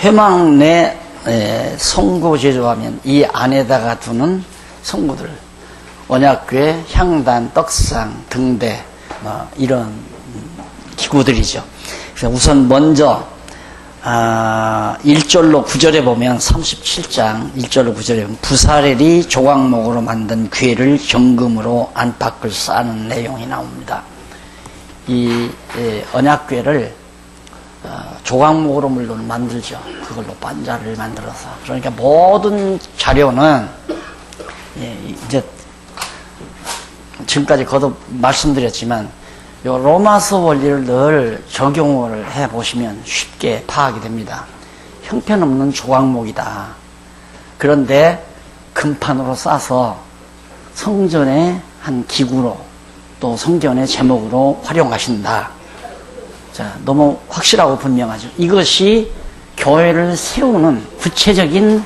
회막 내 성구 제조하면 이 안에다가 두는 성구들, 언약궤, 향단, 떡상, 등대, 이런 기구들이죠. 그래서 우선 먼저 1절로 9절에 보면 37장 1절로 9절에 보면 부사렐이 조각목으로 만든 궤를 정금으로 안팎을 쌓는 내용이 나옵니다. 이 언약궤를 조각목으로 물론 만들죠. 그걸로 반자를 만들어서. 그러니까 모든 자료는 이제 지금까지 거듭 말씀드렸지만 요 로마서 원리를 늘 적용을 해보시면 쉽게 파악이 됩니다. 형편없는 조각목이다. 그런데 금판으로 싸서 성전의 한 기구로 또 성전의 제목으로 활용하신다. 자, 너무 확실하고 분명하죠. 이것이 교회를 세우는 구체적인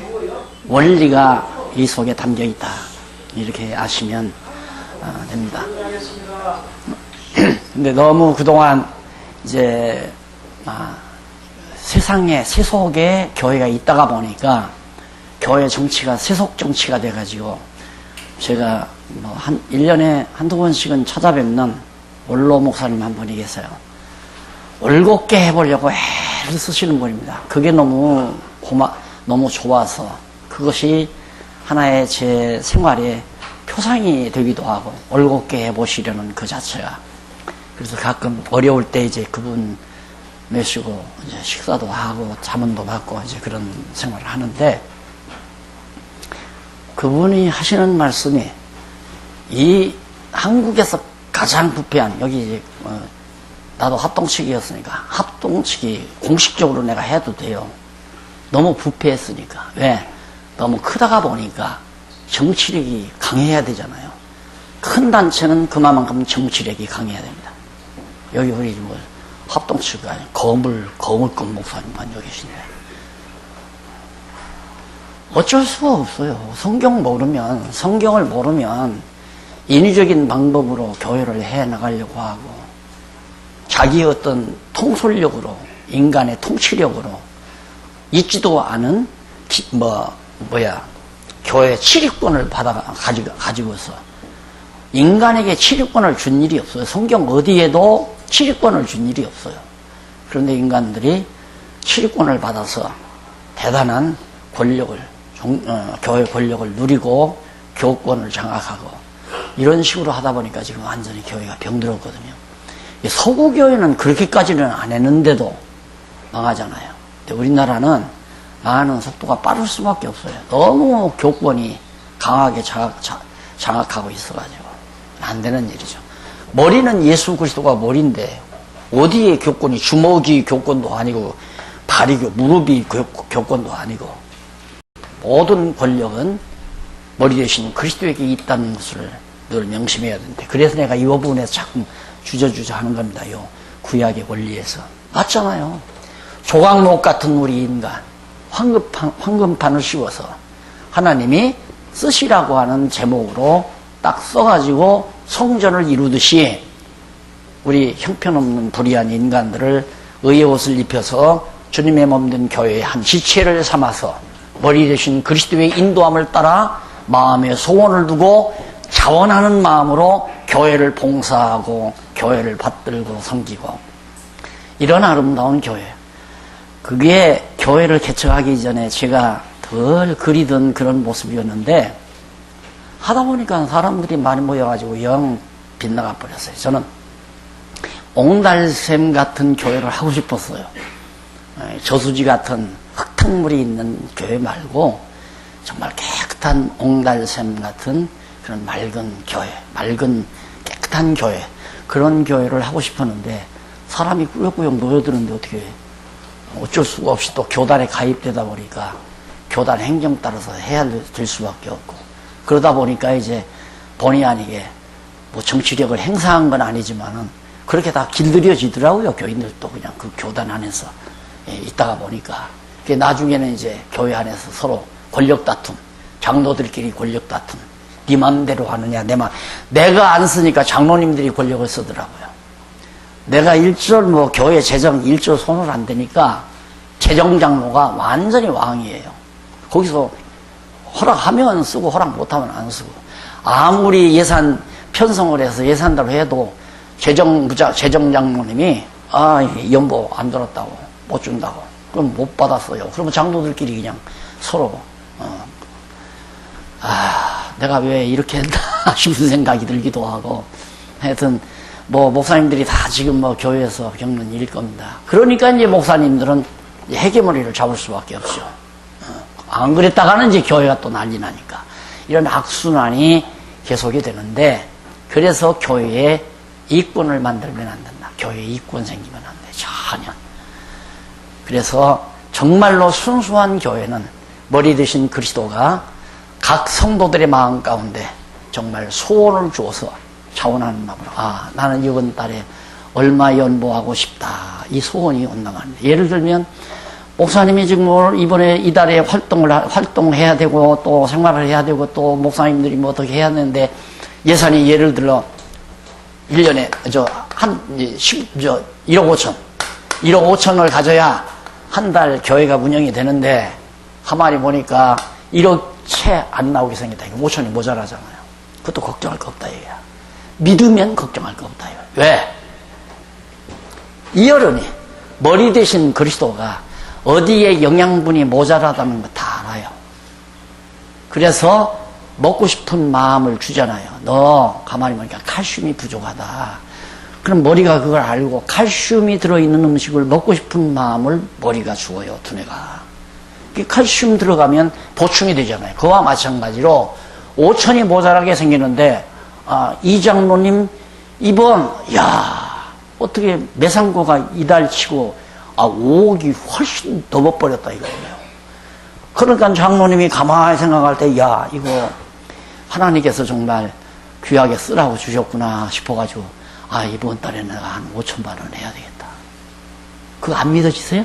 원리가 이 속에 담겨 있다. 이렇게 아시면 됩니다. 근데 너무 그동안 이제 세상에 세속에 교회가 있다가 보니까 교회 정치가 세속 정치가 돼가지고 제가 한 1년에 한두 번씩은 찾아뵙는 원로 목사님 한 분이 계세요. 올곧게 해보려고 애를 쓰시는 분입니다. 그게 너무 좋아서 그것이 하나의 제 생활의 표상이 되기도 하고 올곧게 해보시려는 그 자체가. 그래서 가끔 어려울 때 이제 그분 모시고 이제 식사도 하고 자문도 받고 이제 그런 생활을 하는데, 그분이 하시는 말씀이 이 한국에서 가장 부패한, 여기 이제 나도 합동측이었으니까 합동측이 공식적으로 내가 해도 돼요. 너무 부패했으니까. 왜? 너무 크다가 보니까 정치력이 강해야 되잖아요. 큰 단체는 그만큼 정치력이 강해야 됩니다. 여기 우리 뭐 합동측이 아니라 거물급 목사님만 여기 계시네. 어쩔 수가 없어요. 성경을 모르면 인위적인 방법으로 교회를 해 나가려고 하고, 자기의 어떤 통솔력으로, 인간의 통치력으로 있지도 않은 교회 치리권을 가지고서 인간에게 치리권을 준 일이 없어요. 성경 어디에도 치리권을 준 일이 없어요. 그런데 인간들이 치리권을 받아서 대단한 권력을, 교회 권력을 누리고 교권을 장악하고 이런 식으로 하다 보니까 지금 완전히 교회가 병들었거든요. 서구교회는 그렇게까지는 안 했는데도 망하잖아요. 근데 우리나라는 망하는 속도가 빠를 수밖에 없어요. 너무 교권이 강하게 장악하고 있어가지고 안 되는 일이죠. 머리는 예수 그리스도가 머리인데 어디에 교권이, 주먹이 교권도 아니고 발이 무릎이 교권도 아니고, 모든 권력은 머리 대신 그리스도에게 있다는 것을 늘 명심해야 되는데, 그래서 내가 이 부분에서 자꾸 주저주저 하는 겁니다. 요 구약의 원리에서. 맞잖아요. 조각목 같은 우리 인간, 황금판을 씌워서 하나님이 쓰시라고 하는 제목으로 딱 써가지고 성전을 이루듯이 우리 형편없는 불의한 인간들을 의의 옷을 입혀서 주님의 몸된 교회의 한 지체를 삼아서 머리 대신 그리스도의 인도함을 따라 마음에 소원을 두고 자원하는 마음으로 교회를 봉사하고 교회를 받들고 섬기고, 이런 아름다운 교회, 그게 교회를 개척하기 전에 제가 덜 그리던 그런 모습이었는데, 하다 보니까 사람들이 많이 모여가지고 영 빗나가 버렸어요. 저는 옹달샘 같은 교회를 하고 싶었어요. 저수지 같은 흙탕물이 있는 교회 말고 정말 깨끗한 옹달샘 같은 그런 맑은 교회, 깨끗한 교회, 그런 교회를 하고 싶었는데 사람이 꾸역꾸역 모여드는데 어떻게 어쩔 수가 없이 또 교단에 가입되다 보니까 교단 행정 따라서 해야 될 수밖에 없고, 그러다 보니까 이제 본의 아니게 뭐 정치력을 행사한 건 아니지만은 그렇게 다 길들여지더라고요. 교인들도 그냥 그 교단 안에서 있다가 보니까. 나중에는 이제 교회 안에서 서로 권력 다툼, 장로들끼리 권력 다툼, 네 맘대로 하느냐, 내가 안 쓰니까 장로님들이 권력을 쓰더라고요. 내가 교회 재정 1조 손을 안 대니까 재정장로가 완전히 왕이에요. 거기서 허락하면 쓰고 허락 못하면 안 쓰고, 아무리 예산 편성을 해서 예산대로 해도 재정장로님이 연보 안 들었다고 못 준다고 그럼 못 받았어요. 그러면 장로들끼리 그냥 서로 내가 왜 이렇게 했나 싶은 생각이 들기도 하고, 하여튼 목사님들이 다 지금 교회에서 겪는 일일 겁니다. 그러니까 이제 목사님들은 헤게모니를 잡을 수밖에 없죠. 안 그랬다가는 이제 교회가 또 난리 나니까 이런 악순환이 계속이 되는데, 그래서 교회에 이권을 만들면 안 된다. 교회에 이권 생기면 안 돼. 전혀. 그래서 정말로 순수한 교회는 머리 대신 그리스도가 각 성도들의 마음 가운데 정말 소원을 주어서 차원하는 마음으로 나는 이번 달에 얼마 연보하고 싶다. 이 소원이 온당합니다. 예를 들면 목사님이 지금 이번에 이달에 활동해야 되고 또 생활을 해야 되고 또 목사님들이 뭐 어떻게 해야 되는데, 예산이 예를 들어 1년에 1억 5천을 가져야 한 달 교회가 운영이 되는데, 가만히 보니까 1억 채 안 나오게 생겼다. 5천이 모자라잖아요. 그것도 걱정할 거 없다 이거야. 믿으면 걱정할 거 없다 이거야. 왜? 이 어른이 머리 대신 그리스도가 어디에 영양분이 모자라다는 거 다 알아요. 그래서 먹고 싶은 마음을 주잖아요. 너 가만히 보니까 칼슘이 부족하다. 그럼 머리가 그걸 알고 칼슘이 들어있는 음식을 먹고 싶은 마음을 머리가 주어요. 두뇌가. 칼슘 들어가면 보충이 되잖아요. 그와 마찬가지로 5천이 모자라게 생기는데, 이 장로님 이번 어떻게 매상고가 이달 치고 5억이 훨씬 더 먹버렸다 이거예요. 그러니까 장로님이 가만히 생각할 때 이거 하나님께서 정말 귀하게 쓰라고 주셨구나 싶어가지고 이번 달에 내가 한 5천만 원 해야 되겠다. 그거 안 믿어지세요?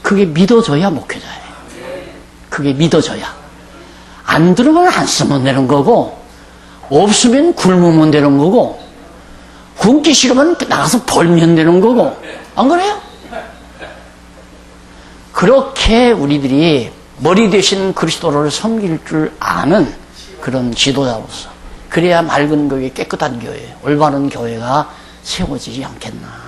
그게 믿어져야 목회자예요. 그게 믿어져야. 안 들으면 안 쓰면 되는 거고, 없으면 굶으면 되는 거고, 굶기 싫으면 나가서 벌면 되는 거고, 안 그래요? 그렇게 우리들이 머리 대신 그리스도를 섬길 줄 아는 그런 지도자로서, 그래야 맑은 교회, 깨끗한 교회, 올바른 교회가 세워지지 않겠나.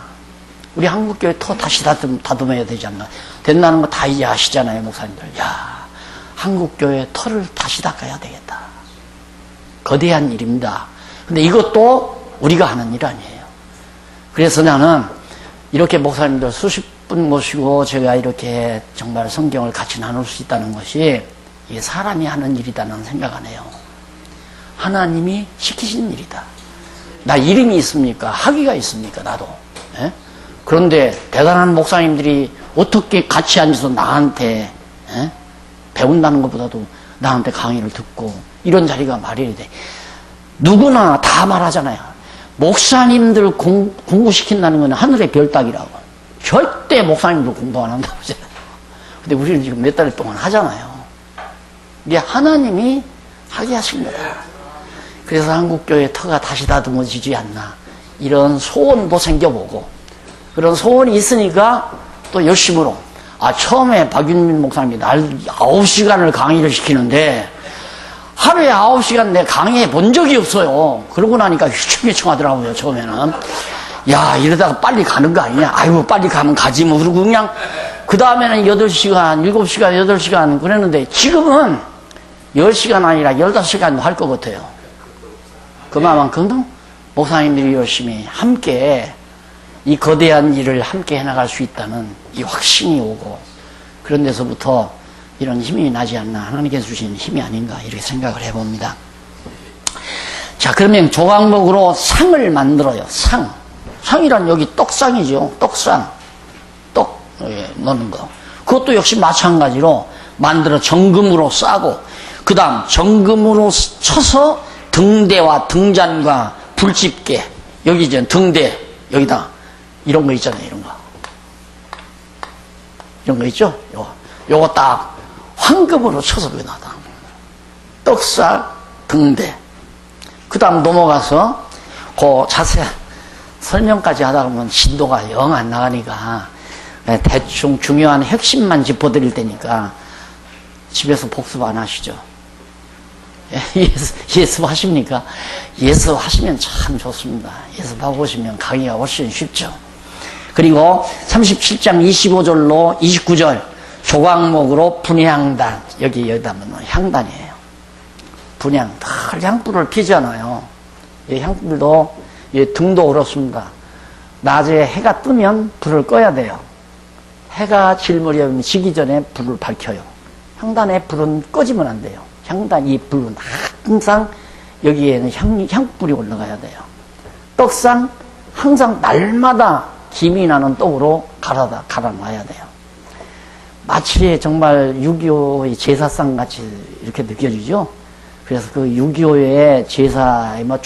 우리 한국교회 터 다시 다듬어야 되지 않나. 된다는 거 다 이제 아시잖아요, 목사님들. 한국교회 터를 다시 닦아야 되겠다. 거대한 일입니다. 근데 이것도 우리가 하는 일 아니에요. 그래서 나는 이렇게 목사님들 수십 분 모시고 제가 이렇게 정말 성경을 같이 나눌 수 있다는 것이 이게 사람이 하는 일이다는 생각 안 해요. 하나님이 시키신 일이다. 나 이름이 있습니까? 학위가 있습니까? 나도. 예? 그런데 대단한 목사님들이 어떻게 같이 앉아서 나한테 배운다는 것보다도 나한테 강의를 듣고 이런 자리가 마련이 돼. 누구나 다 말하잖아요. 목사님들 공부시킨다는 건 하늘의 별 따기라고. 절대 목사님들 공부 안 한다고 하잖아요. 근데 우리는 지금 몇 달 동안 하잖아요. 이게 하나님이 하게 하신 거다. 그래서 한국교회 터가 다시 다듬어지지 않나. 이런 소원도 생겨보고, 그런 소원이 있으니까 또 열심으로. 처음에 박윤민 목사님이 날 9시간을 강의를 시키는데, 하루에 9시간 내 강의해 본 적이 없어요. 그러고 나니까 휘청휘청 하더라고요, 처음에는. 이러다가 빨리 가는 거 아니냐? 빨리 가면 가지 뭐. 그러고 그냥, 그 다음에는 8시간, 7시간, 8시간 그랬는데, 지금은 10시간 아니라 15시간도 할 것 같아요. 그만큼 목사님들이 열심히 함께 이 거대한 일을 함께 해나갈 수 있다는 이 확신이 오고, 그런 데서부터 이런 힘이 나지 않나. 하나님께서 주신 힘이 아닌가 이렇게 생각을 해봅니다. 자, 그러면 조각목으로 상을 만들어요. 상이란 여기 떡상이죠. 떡상. 떡 넣는 거. 그것도 역시 마찬가지로 만들어 정금으로 싸고, 그 다음 정금으로 쳐서 등대와 등잔과 불집게, 여기 이제 등대, 여기다 이런 거 있잖아요. 이런 거 있죠? 요거 딱 황금으로 쳐서 여기다가 떡살, 등대. 그 다음 넘어가서 그 자세 설명까지 하다 보면 진도가 영 안 나가니까 대충 중요한 핵심만 짚어드릴 테니까 집에서 복습 안 하시죠? 예습 하십니까? 예습 하시면 참 좋습니다. 예습하고 오시면 강의가 훨씬 쉽죠. 그리고 37장 25절로 29절 조각목으로 분향단, 여기다 보면 향단이에요. 분향, 늘 향불을 피잖아요. 이 향불도 등도 그렇습니다. 낮에 해가 뜨면 불을 꺼야 돼요. 해가 질 무렵이면 지기 전에 불을 밝혀요. 향단의 불은 꺼지면 안 돼요. 향단 이 불은 항상 여기에는 향불이 올라가야 돼요. 떡상 항상 날마다 김이 나는 떡으로 갈아놔야 돼요. 마치 정말 6.25의 제사상 같이 이렇게 느껴지죠? 그래서 그 6.25의 제사에 뭐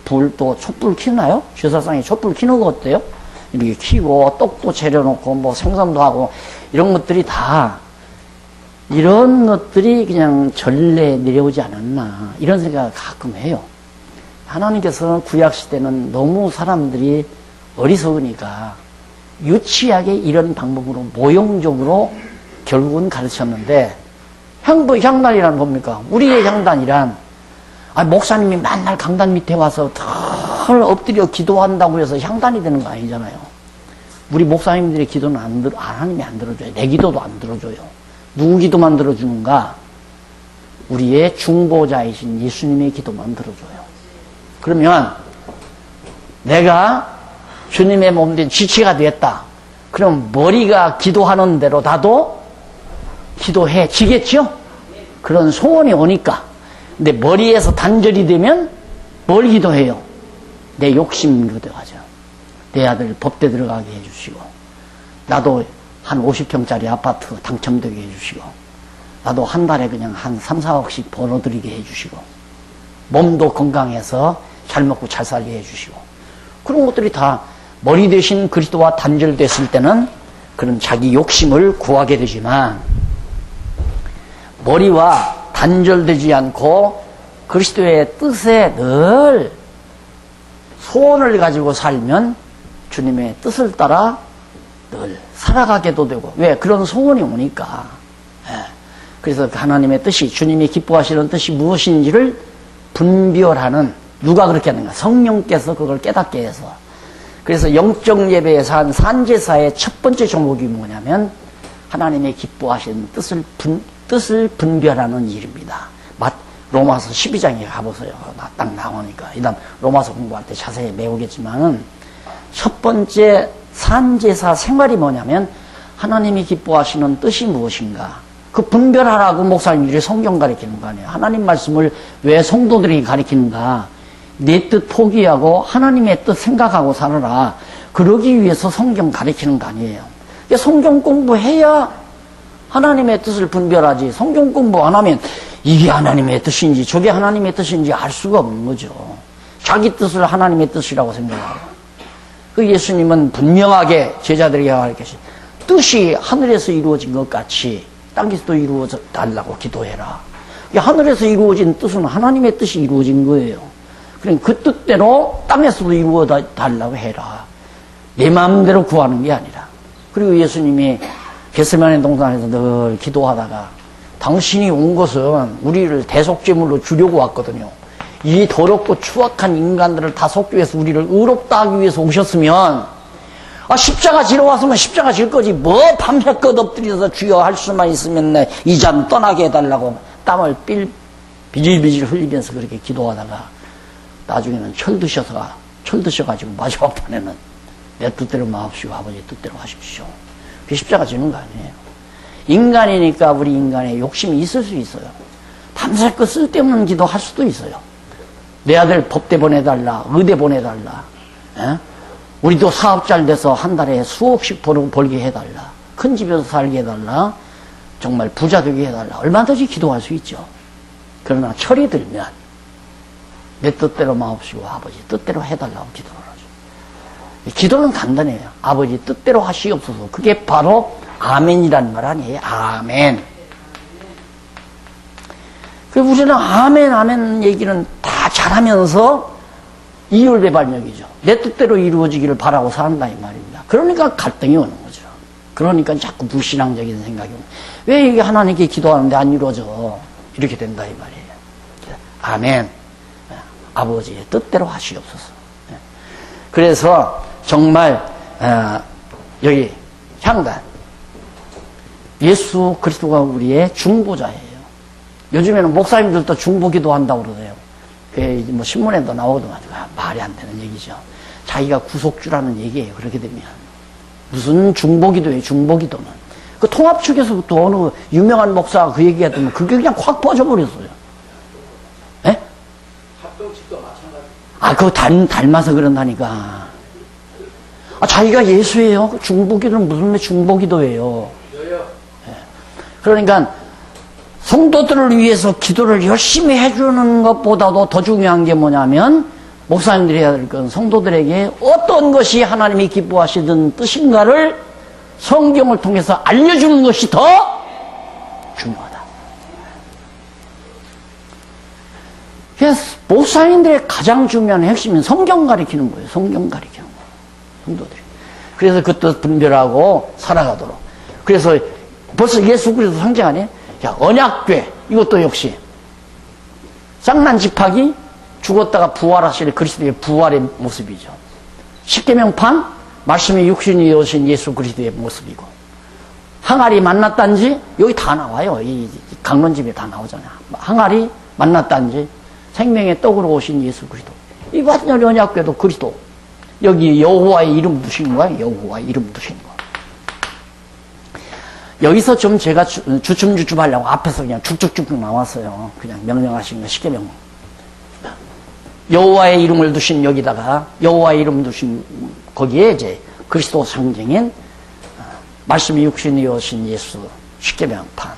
불도 촛불 켜나요? 제사상에 촛불 켜는 거 어때요? 이렇게 켜고 떡도 차려놓고 뭐 생선도 하고 이런 것들이 다 이런 것들이 그냥 전례에 내려오지 않았나 이런 생각을 가끔 해요. 하나님께서는 구약시대는 너무 사람들이 어리석으니까 유치하게 이런 방법으로 모형적으로 결국은 가르쳤는데 향단이란 뭡니까? 우리의 향단이란 목사님이 맨날 강단 밑에 와서 덜 엎드려 기도한다고 해서 향단이 되는 거 아니잖아요. 우리 목사님들의 기도는 하나님이 안 들어줘요. 내 기도도 안 들어줘요. 누구 기도만 들어주는가? 우리의 중보자이신 예수님의 기도만 들어줘요. 그러면 내가 주님의 몸된 지체가 됐다. 그럼 머리가 기도하는 대로 나도 기도해 지겠죠? 그런 소원이 오니까. 근데 머리에서 단절이 되면 뭘 기도해요? 내 욕심 기도하죠. 내 아들 법대 들어가게 해주시고, 나도 한 50평짜리 아파트 당첨되게 해주시고, 나도 한 달에 그냥 한 3, 4억씩 벌어들이게 해주시고, 몸도 건강해서 잘 먹고 잘 살게 해주시고, 그런 것들이 다 머리 대신 그리스도와 단절됐을 때는 그런 자기 욕심을 구하게 되지만, 머리와 단절되지 않고 그리스도의 뜻에 늘 소원을 가지고 살면 주님의 뜻을 따라 늘 살아가게도 되고, 왜? 그런 소원이 오니까. 그래서 하나님의 뜻이, 주님이 기뻐하시는 뜻이 무엇인지를 분별하는, 누가 그렇게 하는가? 성령께서 그걸 깨닫게 해서. 그래서 영적 예배에서 한 산제사의 첫 번째 종목이 뭐냐면 하나님의 기뻐하시는 뜻을 분별하는 일입니다. 로마서 12장에 가보세요. 딱 나오니까. 일단 로마서 공부할 때 자세히 배우겠지만은 첫 번째 산제사 생활이 뭐냐면 하나님이 기뻐하시는 뜻이 무엇인가? 그 분별하라고 목사님들이 성경 가르치는 거 아니에요. 하나님 말씀을 왜 성도들이 가르치는가? 내 뜻 포기하고 하나님의 뜻 생각하고 살아라. 그러기 위해서 성경 가르치는 거 아니에요. 성경 공부해야 하나님의 뜻을 분별하지. 성경 공부 안 하면 이게 하나님의 뜻인지 저게 하나님의 뜻인지 알 수가 없는 거죠. 자기 뜻을 하나님의 뜻이라고 생각하고. 그 예수님은 분명하게 제자들에게 가르치신 뜻이 하늘에서 이루어진 것 같이 땅에서도 이루어져 달라고 기도해라. 하늘에서 이루어진 뜻은 하나님의 뜻이 이루어진 거예요. 그러니까 그 뜻대로 땅에서도 이루어 달라고 해라. 내 마음대로 구하는 게 아니라. 그리고 예수님이 겟세마네 동산에서 늘 기도하다가 당신이 온 것은 우리를 대속제물로 주려고 왔거든요. 이 더럽고 추악한 인간들을 다 속기 위해서 우리를 의롭다 하기 위해서 오셨으면 십자가 지러 왔으면 십자가 질 거지. 뭐 밤새껏 엎드려서 주여 할 수만 있으면 이 잠 떠나게 해달라고 땀을 비질비질 흘리면서 그렇게 기도하다가 나중에는 철 드셔가지고 마지막 판에는 내 뜻대로 마옵시고 아버지 뜻대로 하십시오. 그 십자가 지는 거 아니에요. 인간이니까 우리 인간의 욕심이 있을 수 있어요. 밤새껏 쓸데없는 기도 할 수도 있어요. 내 아들 법대 보내달라, 의대 보내달라. 에? 우리도 사업 잘 돼서 한 달에 수억씩 벌게 해달라. 큰 집에서 살게 해달라. 정말 부자 되게 해달라. 얼마든지 기도할 수 있죠. 그러나 철이 들면 내 뜻대로 마옵시고 아버지 뜻대로 해달라고 기도를 하죠. 기도는 간단해요. 아버지 뜻대로 하시옵소서. 그게 바로 아멘이라는 말 아니에요. 아멘. 우리는 아멘 얘기는 다 잘하면서 이율배반역이죠. 내 뜻대로 이루어지기를 바라고 산다 이 말입니다. 그러니까 갈등이 오는 거죠. 그러니까 자꾸 불신앙적인 생각이 오고, 왜 이게 하나님께 기도하는데 안 이루어져? 이렇게 된다 이 말이에요. 아멘. 아버지의 뜻대로 하시옵소서. 그래서 정말 여기 향단, 예수 그리스도가 우리의 중보자예요. 요즘에는 목사님들도 중보기도 한다고 그러네요. 그게 뭐 신문에도 나오더만 말이 안 되는 얘기죠. 자기가 구속주라는 얘기예요. 그렇게 되면 무슨 중보기도예요. 중보기도는 그 통합 측에서부터 어느 유명한 목사가 그 얘기했더니 그게 그냥 확 퍼져버렸어요. 예? 합동측도 마찬가지. 그거 닮아서 그런다니까. 자기가 예수예요. 중보기도는 무슨 중보기도예요. 예. 그러니까 성도들을 위해서 기도를 열심히 해주는 것보다도 더 중요한 게 뭐냐면, 목사님들이 해야 될 건 성도들에게 어떤 것이 하나님이 기뻐하시던 뜻인가를 성경을 통해서 알려주는 것이 더 중요하다. 그래서 목사님들의 가장 중요한 핵심은 성경 가리키는 거예요. 성경 가리키는 거예요. 성도들이. 그래서 그 뜻 분별하고 살아가도록. 그래서 벌써 예수 그리스도 상징 아니에요? 자, 언약궤, 이것도 역시 쌍난 지팡이, 죽었다가 부활하실 그리스도의 부활의 모습이죠. 십계명판, 말씀이 육신이 오신 예수 그리스도의 모습이고, 항아리 만났단지, 여기 다 나와요. 이 강론집에 다 나오잖아요. 항아리 만났단지, 생명의 떡으로 오신 예수 그리스도. 이 완전히 언약궤도 그리스도. 여기 여호와의 이름 두신 거야. 여호와의 이름 두신 거. 여기서 좀 제가 주춤주춤 하려고 앞에서 그냥 쭉쭉쭉 나왔어요. 그냥 명령하신 거 십계명. 여호와의 이름을 두신 여기다가 여호와의 이름 두신 거기에 이제 그리스도 상징인 말씀이 육신이 오신 예수 십계명판.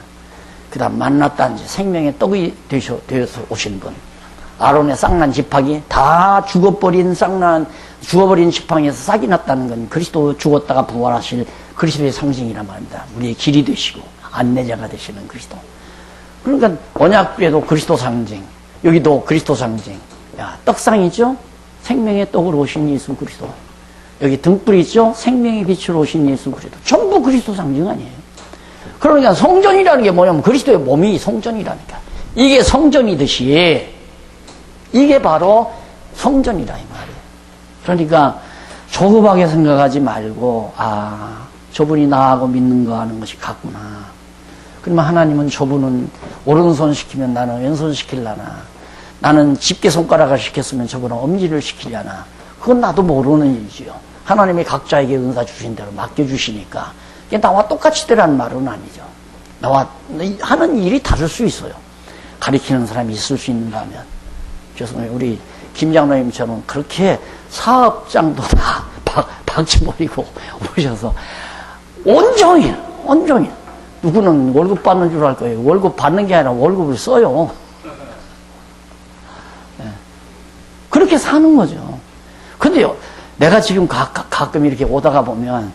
그 다음 만났단지 생명의 떡이 되어서 오신 분. 아론의 쌍난 지팡이 다 죽어버린 지팡이에서 싹이 났다는 건 그리스도 죽었다가 부활하실 그리스도의 상징이란 말입니다. 우리의 길이 되시고 안내자가 되시는 그리스도. 그러니까 언약궤도 그리스도 상징, 여기도 그리스도 상징. 야, 떡상이죠? 생명의 떡으로 오신 예수 그리스도. 여기 등불 있죠? 생명의 빛으로 오신 예수 그리스도. 전부 그리스도 상징 아니에요. 그러니까 성전이라는 게 뭐냐면 그리스도의 몸이 성전이라니까. 이게 성전이듯이 이게 바로 성전이라 이 말이에요. 그러니까 조급하게 생각하지 말고, 저분이 나하고 믿는 거 하는 것이 같구나. 그러면 하나님은 저분은 오른손 시키면 나는 왼손 시키려나. 나는 집게 손가락을 시켰으면 저분은 엄지를 시키려나. 그건 나도 모르는 일이지요. 하나님이 각자에게 은사 주신 대로 맡겨주시니까. 이게 나와 똑같이 되라는 말은 아니죠. 나와 하는 일이 다를 수 있어요. 가리키는 사람이 있을 수 있는가 하면. 죄송해요. 우리 김 장로님처럼 그렇게 사업장도 다 박치버리고 오셔서 온종일 누구는 월급 받는 줄 알 거예요. 월급 받는 게 아니라 월급을 써요. 네. 그렇게 사는 거죠. 근데요, 내가 지금 가끔 이렇게 오다가 보면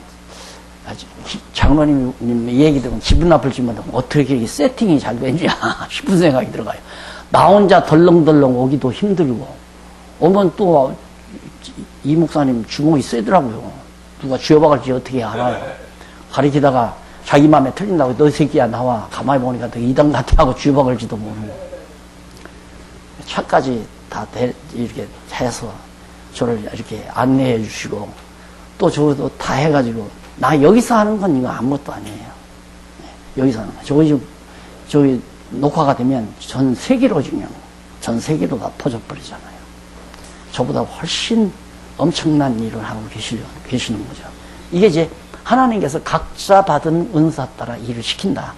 장로님 얘기 들으면 기분 나쁠지만 어떻게 이렇게 세팅이 잘 되냐 싶은 생각이 들어가요. 나 혼자 덜렁덜렁 오기도 힘들고, 오면 또 이 목사님 주먹이 세더라고요. 누가 쥐어박을지 어떻게 알아요. 가리키다가 자기 마음에 틀린다고 너 새끼야 나와. 가만히 보니까 너 이단 같아 하고 쥐어박을지도 모르고. 차까지 다 이렇게 해서 저를 이렇게 안내해 주시고, 또 저도 다 해가지고, 나 여기서 하는 건 이거 아무것도 아니에요. 여기서 하는 거. 저기 녹화가 되면 전 세계로 전 세계로 다 퍼져버리잖아요. 저보다 훨씬 엄청난 일을 하고 계시는 거죠. 이게 이제 하나님께서 각자 받은 은사 따라 일을 시킨다.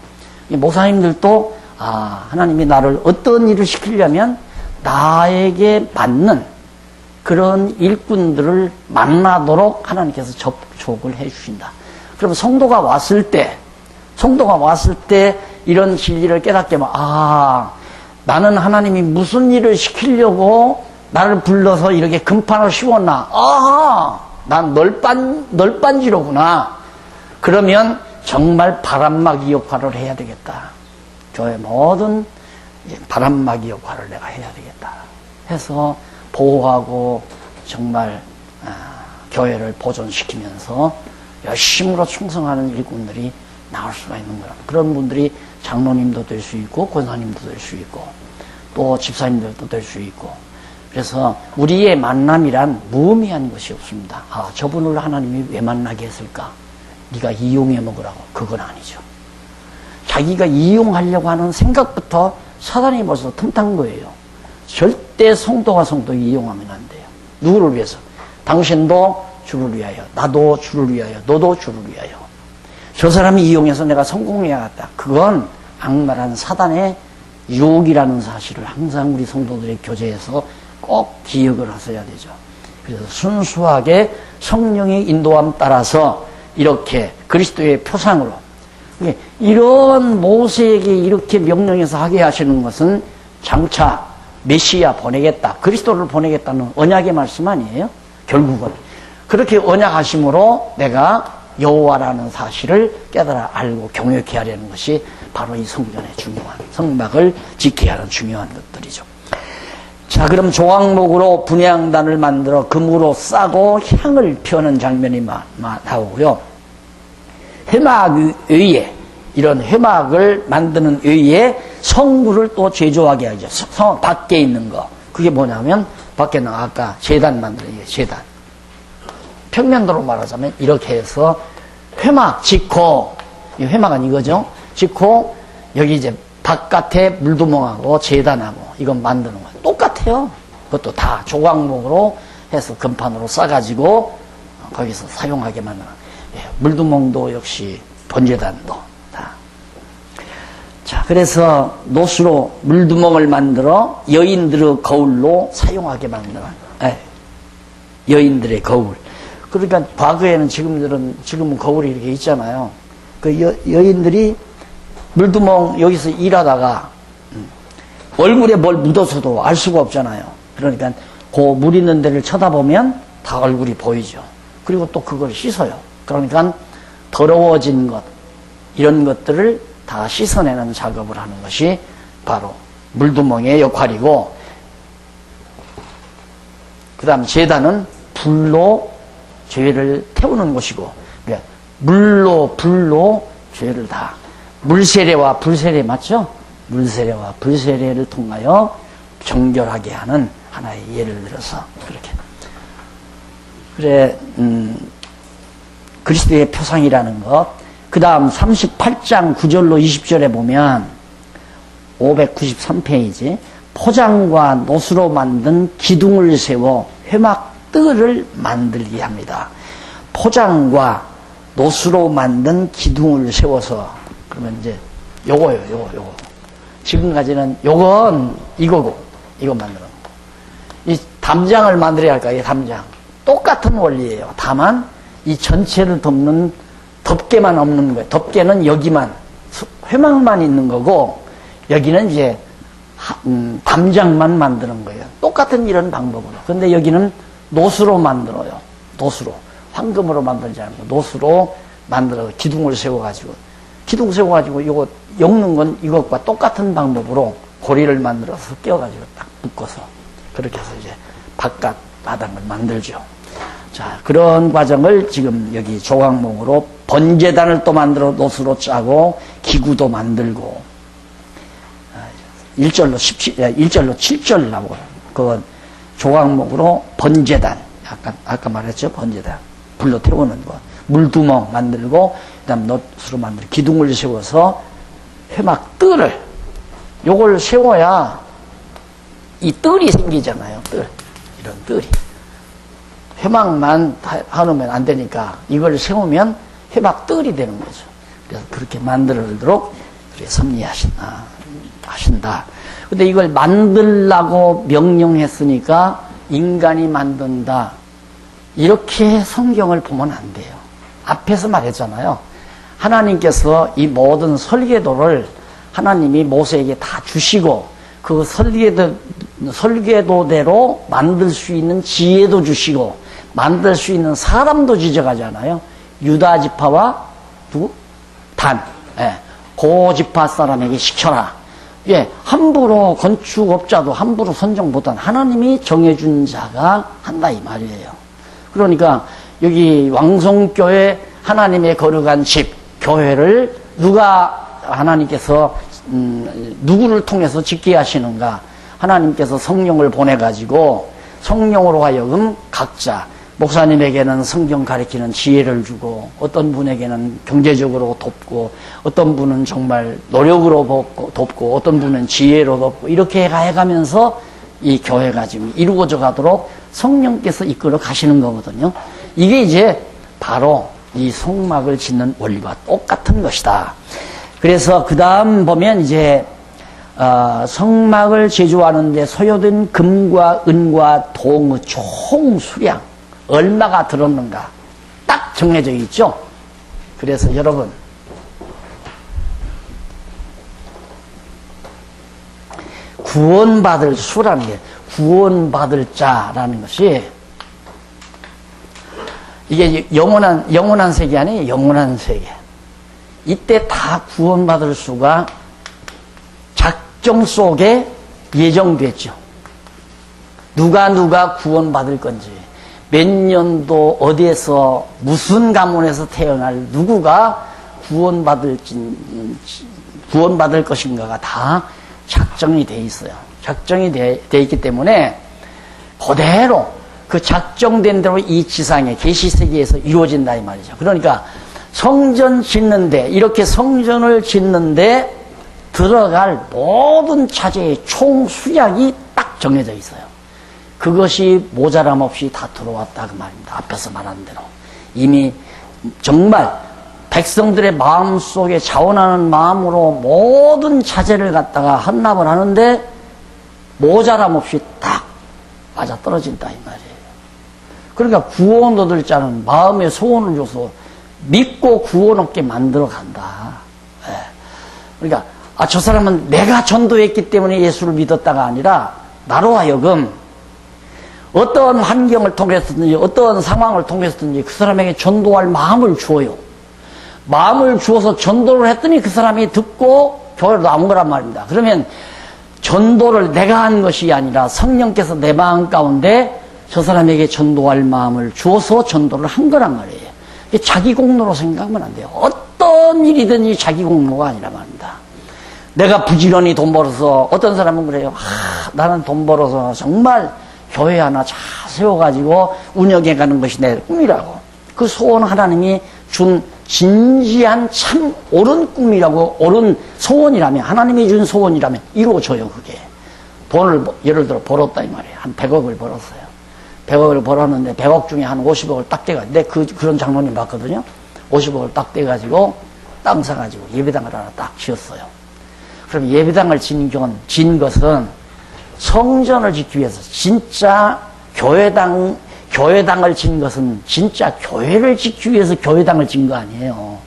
목사님들도 하나님이 나를 어떤 일을 시키려면 나에게 맞는 그런 일꾼들을 만나도록 하나님께서 접촉을 해 주신다. 그러면 성도가 왔을 때 이런 진리를 깨닫게 하면, 나는 하나님이 무슨 일을 시키려고 나를 불러서 이렇게 금판을 씌웠나. 난 널빤지로구나. 그러면 정말 바람막이 역할을 해야 되겠다. 교회 모든 바람막이 역할을 내가 해야 되겠다. 해서 보호하고 정말 교회를 보존시키면서 열심으로 충성하는 일꾼들이 나올 수가 있는 거예요. 그런 분들이 장로님도 될 수 있고 권사님도 될 수 있고 또 집사님들도 될 수 있고, 그래서 우리의 만남이란 무의미한 것이 없습니다. 아, 저분을 하나님이 왜 만나게 했을까? 네가 이용해 먹으라고. 그건 아니죠. 자기가 이용하려고 하는 생각부터 사단이 벌써 틈탄 거예요. 절대 성도가 성도 이용하면 안 돼요. 누구를 위해서? 당신도 주를 위하여, 나도 주를 위하여, 너도 주를 위하여. 저 사람이 이용해서 내가 성공해야겠다. 그건 악랄한 사단의 유혹이라는 사실을 항상 우리 성도들의 교제에서 꼭 기억을 하셔야 되죠. 그래서 순수하게 성령의 인도함 따라서 이렇게 그리스도의 표상으로, 이런 모세에게 이렇게 명령해서 하게 하시는 것은 장차 메시아 보내겠다, 그리스도를 보내겠다는 언약의 말씀 아니에요? 결국은 그렇게 언약하심으로 내가 여호와라는 사실을 깨달아 알고 경외케 하려는 것이 바로 이 성전의 중요한, 성막을 지켜야 하는 중요한 것들이죠. 자, 그럼 조각목으로 분향단을 만들어 금으로 싸고 향을 피우는 장면이 나오고요. 회막 위에, 이런 회막을 만드는 위에 성구를 또 제조하게 하죠. 성 밖에 있는 거. 그게 뭐냐면, 밖에는 아까 제단 만드는 게 제단. 평면도로 말하자면 이렇게 해서 회막 짓고, 이 회막은 이거죠. 짓고 여기 이제 바깥에 물두멍하고 제단하고 이건 만드는 거예요. 똑같아요. 그것도 다 조각목으로 해서 금판으로 싸가지고 거기서 사용하게 만드는. 물두멍도 역시 번제단도 다. 자, 그래서 노수로 물두멍을 만들어 여인들의 거울로 사용하게 만드는. 여인들의 거울. 그러니까 과거에는 지금은 거울이 이렇게 있잖아요. 그 여인들이 물두멍 여기서 일하다가 얼굴에 뭘 묻어서도 알 수가 없잖아요. 그러니까 그 물 있는 데를 쳐다보면 다 얼굴이 보이죠. 그리고 또 그걸 씻어요. 그러니까 더러워진 것, 이런 것들을 다 씻어내는 작업을 하는 것이 바로 물두멍의 역할이고, 그 다음 제단은 불로 죄를 태우는 것이고, 그러니까 불로 죄를 다, 물세례와 불세례 맞죠? 물세례와 불세례를 통하여 정결하게 하는 하나의 예를 들어서 그렇게. 그래, 그리스도의 표상이라는 것. 그 다음 38장 9절로 20절에 보면 593페이지, 포장과 노수로 만든 기둥을 세워 회막들을 만들게 합니다. 포장과 노수로 만든 기둥을 세워서, 그러면 이제 요거. 지금까지는 요건 이거고, 이거 만드는 거. 이 담장을 만들어야 할까, 이 담장. 똑같은 원리예요. 다만, 이 전체를 덮개만 없는 거예요. 덮개는 여기만, 회막만 있는 거고, 여기는 이제, 담장만 만드는 거예요. 똑같은 이런 방법으로. 근데 여기는 노수로 만들어요. 노수로. 황금으로 만들지 않고 노수로 만들어 기둥을 세워가지고, 이거 엮는 건 이것과 똑같은 방법으로 고리를 만들어서 끼워가지고 딱 묶어서 그렇게 해서 이제 바깥 바닥을 만들죠. 자, 그런 과정을 지금 여기 조각목으로 번제단을 또 만들어 노수로 짜고 기구도 만들고, 1절로 7절 나오고, 그건 조각목으로 번제단, 아까 말했죠, 번제단. 불로 태우는 거. 물두멍 만들고, 그 다음 노수로 만들고, 기둥을 세워서 회막 뜰을, 요걸 세워야 이 뜰이 생기잖아요, 뜰. 이런 뜰이. 회막만 하면 안 되니까 이걸 세우면 회막 뜰이 되는 거죠. 그래서 그렇게 만들도록 섭리하신다. 근데 이걸 만들라고 명령했으니까 인간이 만든다. 이렇게 성경을 보면 안 돼요. 앞에서 말했잖아요. 하나님께서 이 모든 설계도를 하나님이 모세에게 다 주시고, 그 설계도대로 만들 수 있는 지혜도 주시고, 만들 수 있는 사람도 지정하잖아요. 유다 지파와 누구? 단. 그 지파 사람에게 시켜라. 함부로 건축업자도 함부로 선정 못한, 하나님이 정해준 자가 한다 이 말이에요. 그러니까 여기 왕성교회 하나님의 거룩한 집, 교회를 누가 하나님께서 누구를 통해서 짓게 하시는가? 하나님께서 성령을 보내가지고 성령으로 하여금 각자 목사님에게는 성경 가르치는 지혜를 주고 어떤 분에게는 경제적으로 돕고 어떤 분은 정말 노력으로 돕고 어떤 분은 지혜로 돕고 이렇게 해가면서 이 교회가 지금 이루어져 가도록 성령께서 이끌어 가시는 거거든요. 이게 이제 바로 이 성막을 짓는 원리와 똑같은 것이다. 그래서 그 다음 보면 이제 성막을 제조하는데 소요된 금과 은과 동의 총 수량 얼마가 들었는가 딱 정해져 있죠. 그래서 여러분 구원받을 수라는 게 구원받을 자라는 것이 이게 영원한 세계 아니에요. 영원한 세계. 이때 다 구원받을 수가 작정 속에 예정됐죠. 누가 구원받을 건지 몇 년도 어디에서 무슨 가문에서 태어날 누구가 구원받을 것인가가 다 작정이 돼 있어요. 작정이 돼 있기 때문에 그대로 그 작정된 대로 이 지상의 계시세계에서 이루어진다 이 말이죠. 그러니까 성전 짓는데 이렇게 성전을 짓는데 들어갈 모든 차제의 총 수량이 딱 정해져 있어요. 그것이 모자람 없이 다 들어왔다 그 말입니다. 앞에서 말한 대로 이미 정말 백성들의 마음속에 자원하는 마음으로 모든 차제를 갖다가 헌납을 하는데 모자람 없이 딱 맞아 떨어진다 이 말이에요. 그러니까 구원 얻을 자는 마음의 소원을 줘서 믿고 구원 얻게 만들어 간다. 네. 그러니까 저 사람은 내가 전도했기 때문에 예수를 믿었다가 아니라 나로 하여금 어떤 환경을 통해서든지 어떤 상황을 통해서든지 그 사람에게 전도할 마음을 주어요. 마음을 주어서 전도를 했더니 그 사람이 듣고 교회로 나온 거란 말입니다. 그러면 전도를 내가 한 것이 아니라 성령께서 내 마음 가운데 저 사람에게 전도할 마음을 주어서 전도를 한 거란 말이에요. 자기 공로로 생각하면 안 돼요. 어떤 일이든지 자기 공로가 아니라 말입니다. 내가 부지런히 돈 벌어서 어떤 사람은 그래요. 나는 돈 벌어서 정말 교회 하나 잘 세워가지고 운영해 가는 것이 내 꿈이라고. 그 소원 하나님이 준 진지한 참 옳은 꿈이라고 옳은 소원이라면 하나님이 준 소원이라면 이루어져요. 그게 돈을 예를 들어 벌었다 이 말이에요. 한 100억을 벌었어요. 100억을 벌었는데 100억 중에 한 50억을 딱 떼가지고 내 그런 장로님 봤거든요. 50억을 딱 떼가지고 땅 사가지고 예배당을 하나 딱 지었어요. 그럼 예배당을 진 것은 성전을 짓기 위해서 진짜 교회당을 진 것은 진짜 교회를 짓기 위해서 교회당을 진 거 아니에요.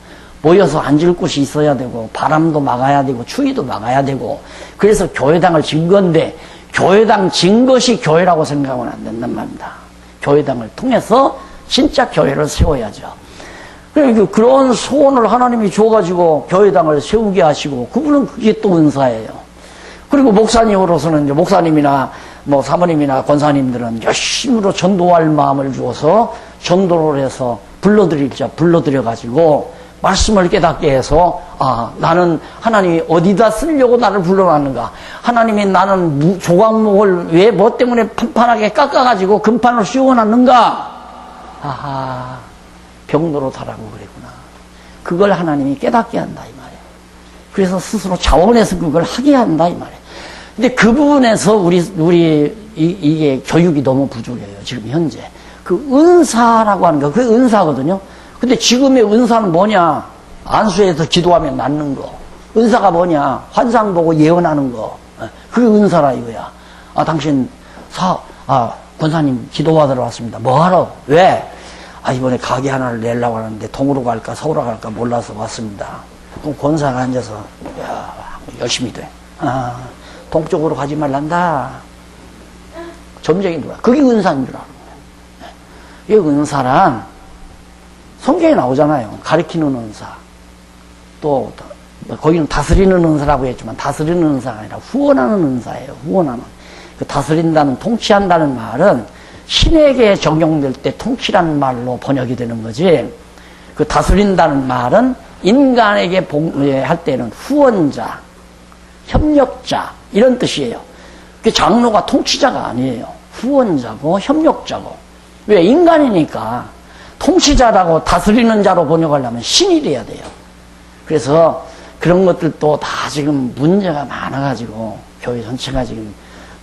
모여서 앉을 곳이 있어야 되고 바람도 막아야 되고 추위도 막아야 되고 그래서 교회당을 진 건데 교회당 진 것이 교회라고 생각하면 안 된단 말입니다. 교회당을 통해서 진짜 교회를 세워야죠. 그런 소원을 하나님이 줘가지고 교회당을 세우게 하시고 그분은 그게 또 은사예요. 그리고 목사님으로서는 이제 목사님이나 뭐 사모님이나 권사님들은 열심으로 전도할 마음을 주어서 전도를 해서 불러들여가지고 말씀을 깨닫게 해서 나는 하나님이 어디다 쓰려고 나를 불러놨는가. 하나님이 나는 조각목을 왜 뭐 때문에 판판하게 깎아가지고 금판을 씌워놨는가. 병도로 달하고 그랬구나. 그걸 하나님이 깨닫게 한다 이 말이에요. 그래서 스스로 자원해서 그걸 하게 한다 이 말이에요. 근데 그 부분에서 이게 교육이 너무 부족해요. 지금 현재 그 은사라고 하는 거 그게 은사거든요. 근데 지금의 은사는 뭐냐? 안수해서 기도하면 낫는 거. 은사가 환상 보고 예언하는 거. 그게 은사라 이거야. 당신 권사님 기도받으러 왔습니다. 뭐하러? 왜? 이번에 가게 하나를 내려고 하는데 동으로 갈까 서울로 갈까 몰라서 왔습니다. 그럼 권사가 앉아서 열심히 돼. 동쪽으로 가지 말란다. 점쟁이 누가? 그게 은사인 줄 아는 거야. 이 은사란 성경에 나오잖아요. 가르치는 은사. 또 거기는 다스리는 은사라고 했지만 다스리는 은사가 아니라 후원하는 은사예요. 후원하는. 그 다스린다는 통치한다는 말은 신에게 적용될 때 통치라는 말로 번역이 되는 거지. 그 다스린다는 말은 인간에게 할 때는 후원자, 협력자 이런 뜻이에요. 그 장로가 통치자가 아니에요. 후원자고 협력자고. 왜? 인간이니까 통치자라고 다스리는 자로 번역하려면 신이 돼야 돼요. 그래서 그런 것들도 다 지금 문제가 많아가지고 교회 전체가 지금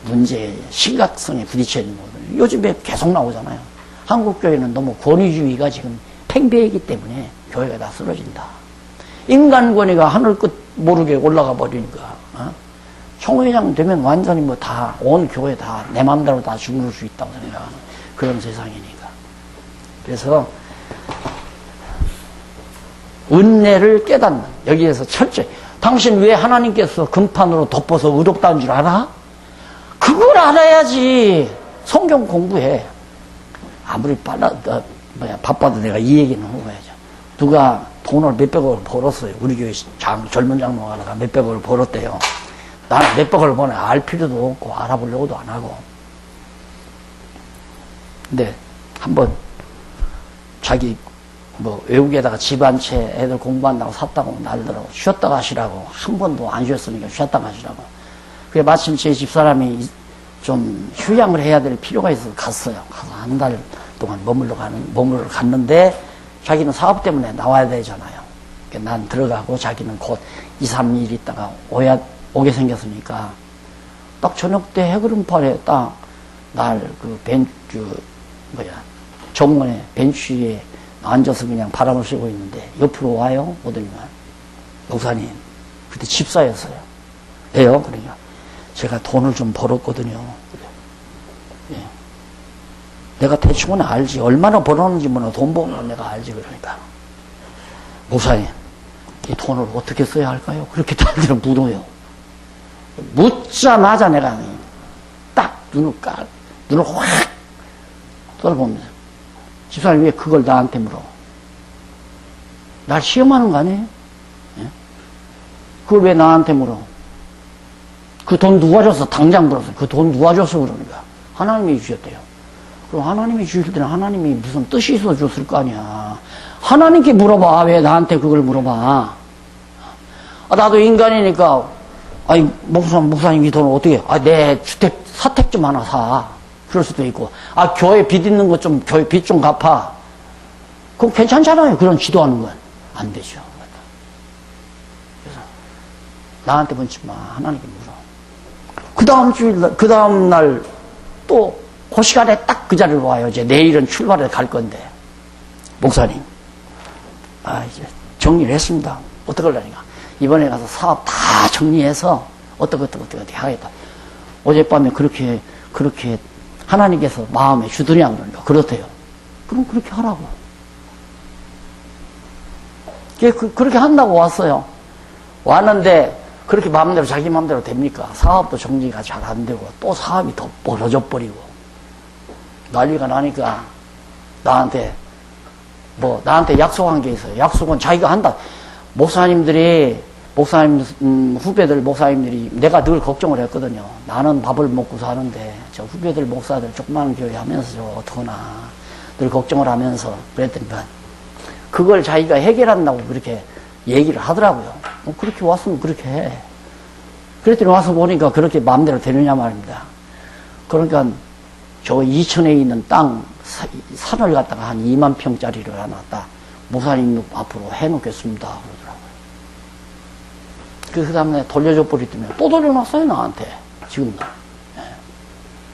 문제의 심각성에 부딪혀 있는 거거든요. 요즘에 계속 나오잖아요. 한국 교회는 너무 권위주의가 지금 팽배하기 때문에 교회가 다 쓰러진다. 인간 권위가 하늘 끝 모르게 올라가 버리니까 총회장 되면 완전히 뭐 다 온 교회 다 내 마음대로 다 주무를 수 있다고 생각하는 그런 세상이니까. 그래서 은혜를 깨닫는 여기에서 철저히 당신 왜 하나님께서 금판으로 덮어서 의롭다는 줄 알아? 그걸 알아야지 성경 공부해. 아무리 바빠도 내가 이 얘기는 하고 가야죠. 누가 돈을 몇백억을 벌었어요. 우리 교회 젊은 장로 하나가 몇백억을 벌었대요. 나는 몇백억을 버네 알 필요도 없고 알아보려고도 안 하고. 근데 한번 자기 뭐 외국에다가 집 한 채 애들 공부한다고 샀다고 날더라고. 쉬었다 가시라고. 한 번도 안 쉬었으니까 쉬었다 가시라고. 그게 마침 제 집사람이 좀 휴양을 해야 될 필요가 있어서 갔어요. 가서 한 달 동안 머물러 갔는데 자기는 사업 때문에 나와야 되잖아요. 난 들어가고 자기는 곧 2, 3일 있다가 오게 생겼으니까 딱 저녁 때 해그름팔에 딱 날 그 정문에 벤치에 앉아서 그냥 바람을 쐬고 있는데 옆으로 와요. 오더니만 목사님 그때 집사였어요. 왜요? 그러니까 제가 돈을 좀 벌었거든요. 예. 내가 대충은 알지. 얼마나 벌었는지 몰라. 돈 버는 건 내가 알지. 그러니까 목사님 이 돈을 어떻게 써야 할까요? 그렇게 딸들은 물어요. 묻자마자 내가 딱 눈을 확 떠다보면서 집사님 왜 그걸 나한테 물어? 날 시험하는 거 아니에요? 예? 그걸 왜 나한테 물어? 그 돈 누가 줬어? 당장 물었어. 그 돈 누가 줬어? 그러니까 하나님이 주셨대요. 그럼 하나님이 주실 때는 하나님이 무슨 뜻이 있어 줬을 거 아니야. 하나님께 물어봐. 왜 나한테 그걸 물어봐? 나도 인간이니까 아니 목사님 이 돈을 어떻게 내 주택 사택 좀 하나 사. 그럴 수도 있고 교회 빚 있는 거 좀 교회 빚 좀 갚아. 그럼 괜찮잖아요. 그런 지도하는 건 안 되죠. 그래서 나한테 묻지 마. 하나님께 물어. 그 다음 날 또 그 시간에 딱 그 자리로 와요. 이제 내일은 출발해 갈 건데 목사님 이제 정리를 했습니다. 어떻게 하려니까 이번에 가서 사업 다 정리해서 어떻게 하겠다. 어젯밤에 그렇게 하나님께서 마음에 주더냐 그러니까 그렇대요. 그럼 그렇게 하라고. 그렇게 한다고 왔어요. 왔는데 그렇게 마음대로 자기 마음대로 됩니까? 사업도 정리가 잘 안 되고 또 사업이 더 벌어져 버리고 난리가 나니까 나한테 약속한 게 있어요. 약속은 자기가 한다. 목사님 후배들 목사님들이 내가 늘 걱정을 했거든요. 나는 밥을 먹고 사는데 저 후배들 목사들 조그마한 교회 하면서 어떡하나 늘 걱정을 하면서 그랬더니까 그걸 자기가 해결한다고 그렇게 얘기를 하더라고요. 그렇게 왔으면 그렇게 해. 그랬더니 와서 보니까 그렇게 마음대로 되느냐 말입니다. 그러니까 저 이천에 있는 땅 산을 갖다가 한 2만 평짜리를 하나 딱 목사님 앞으로 해놓겠습니다 그러더라고요. 그 다음에 돌려줘 버리더니 또 돌려놨어요 나한테. 지금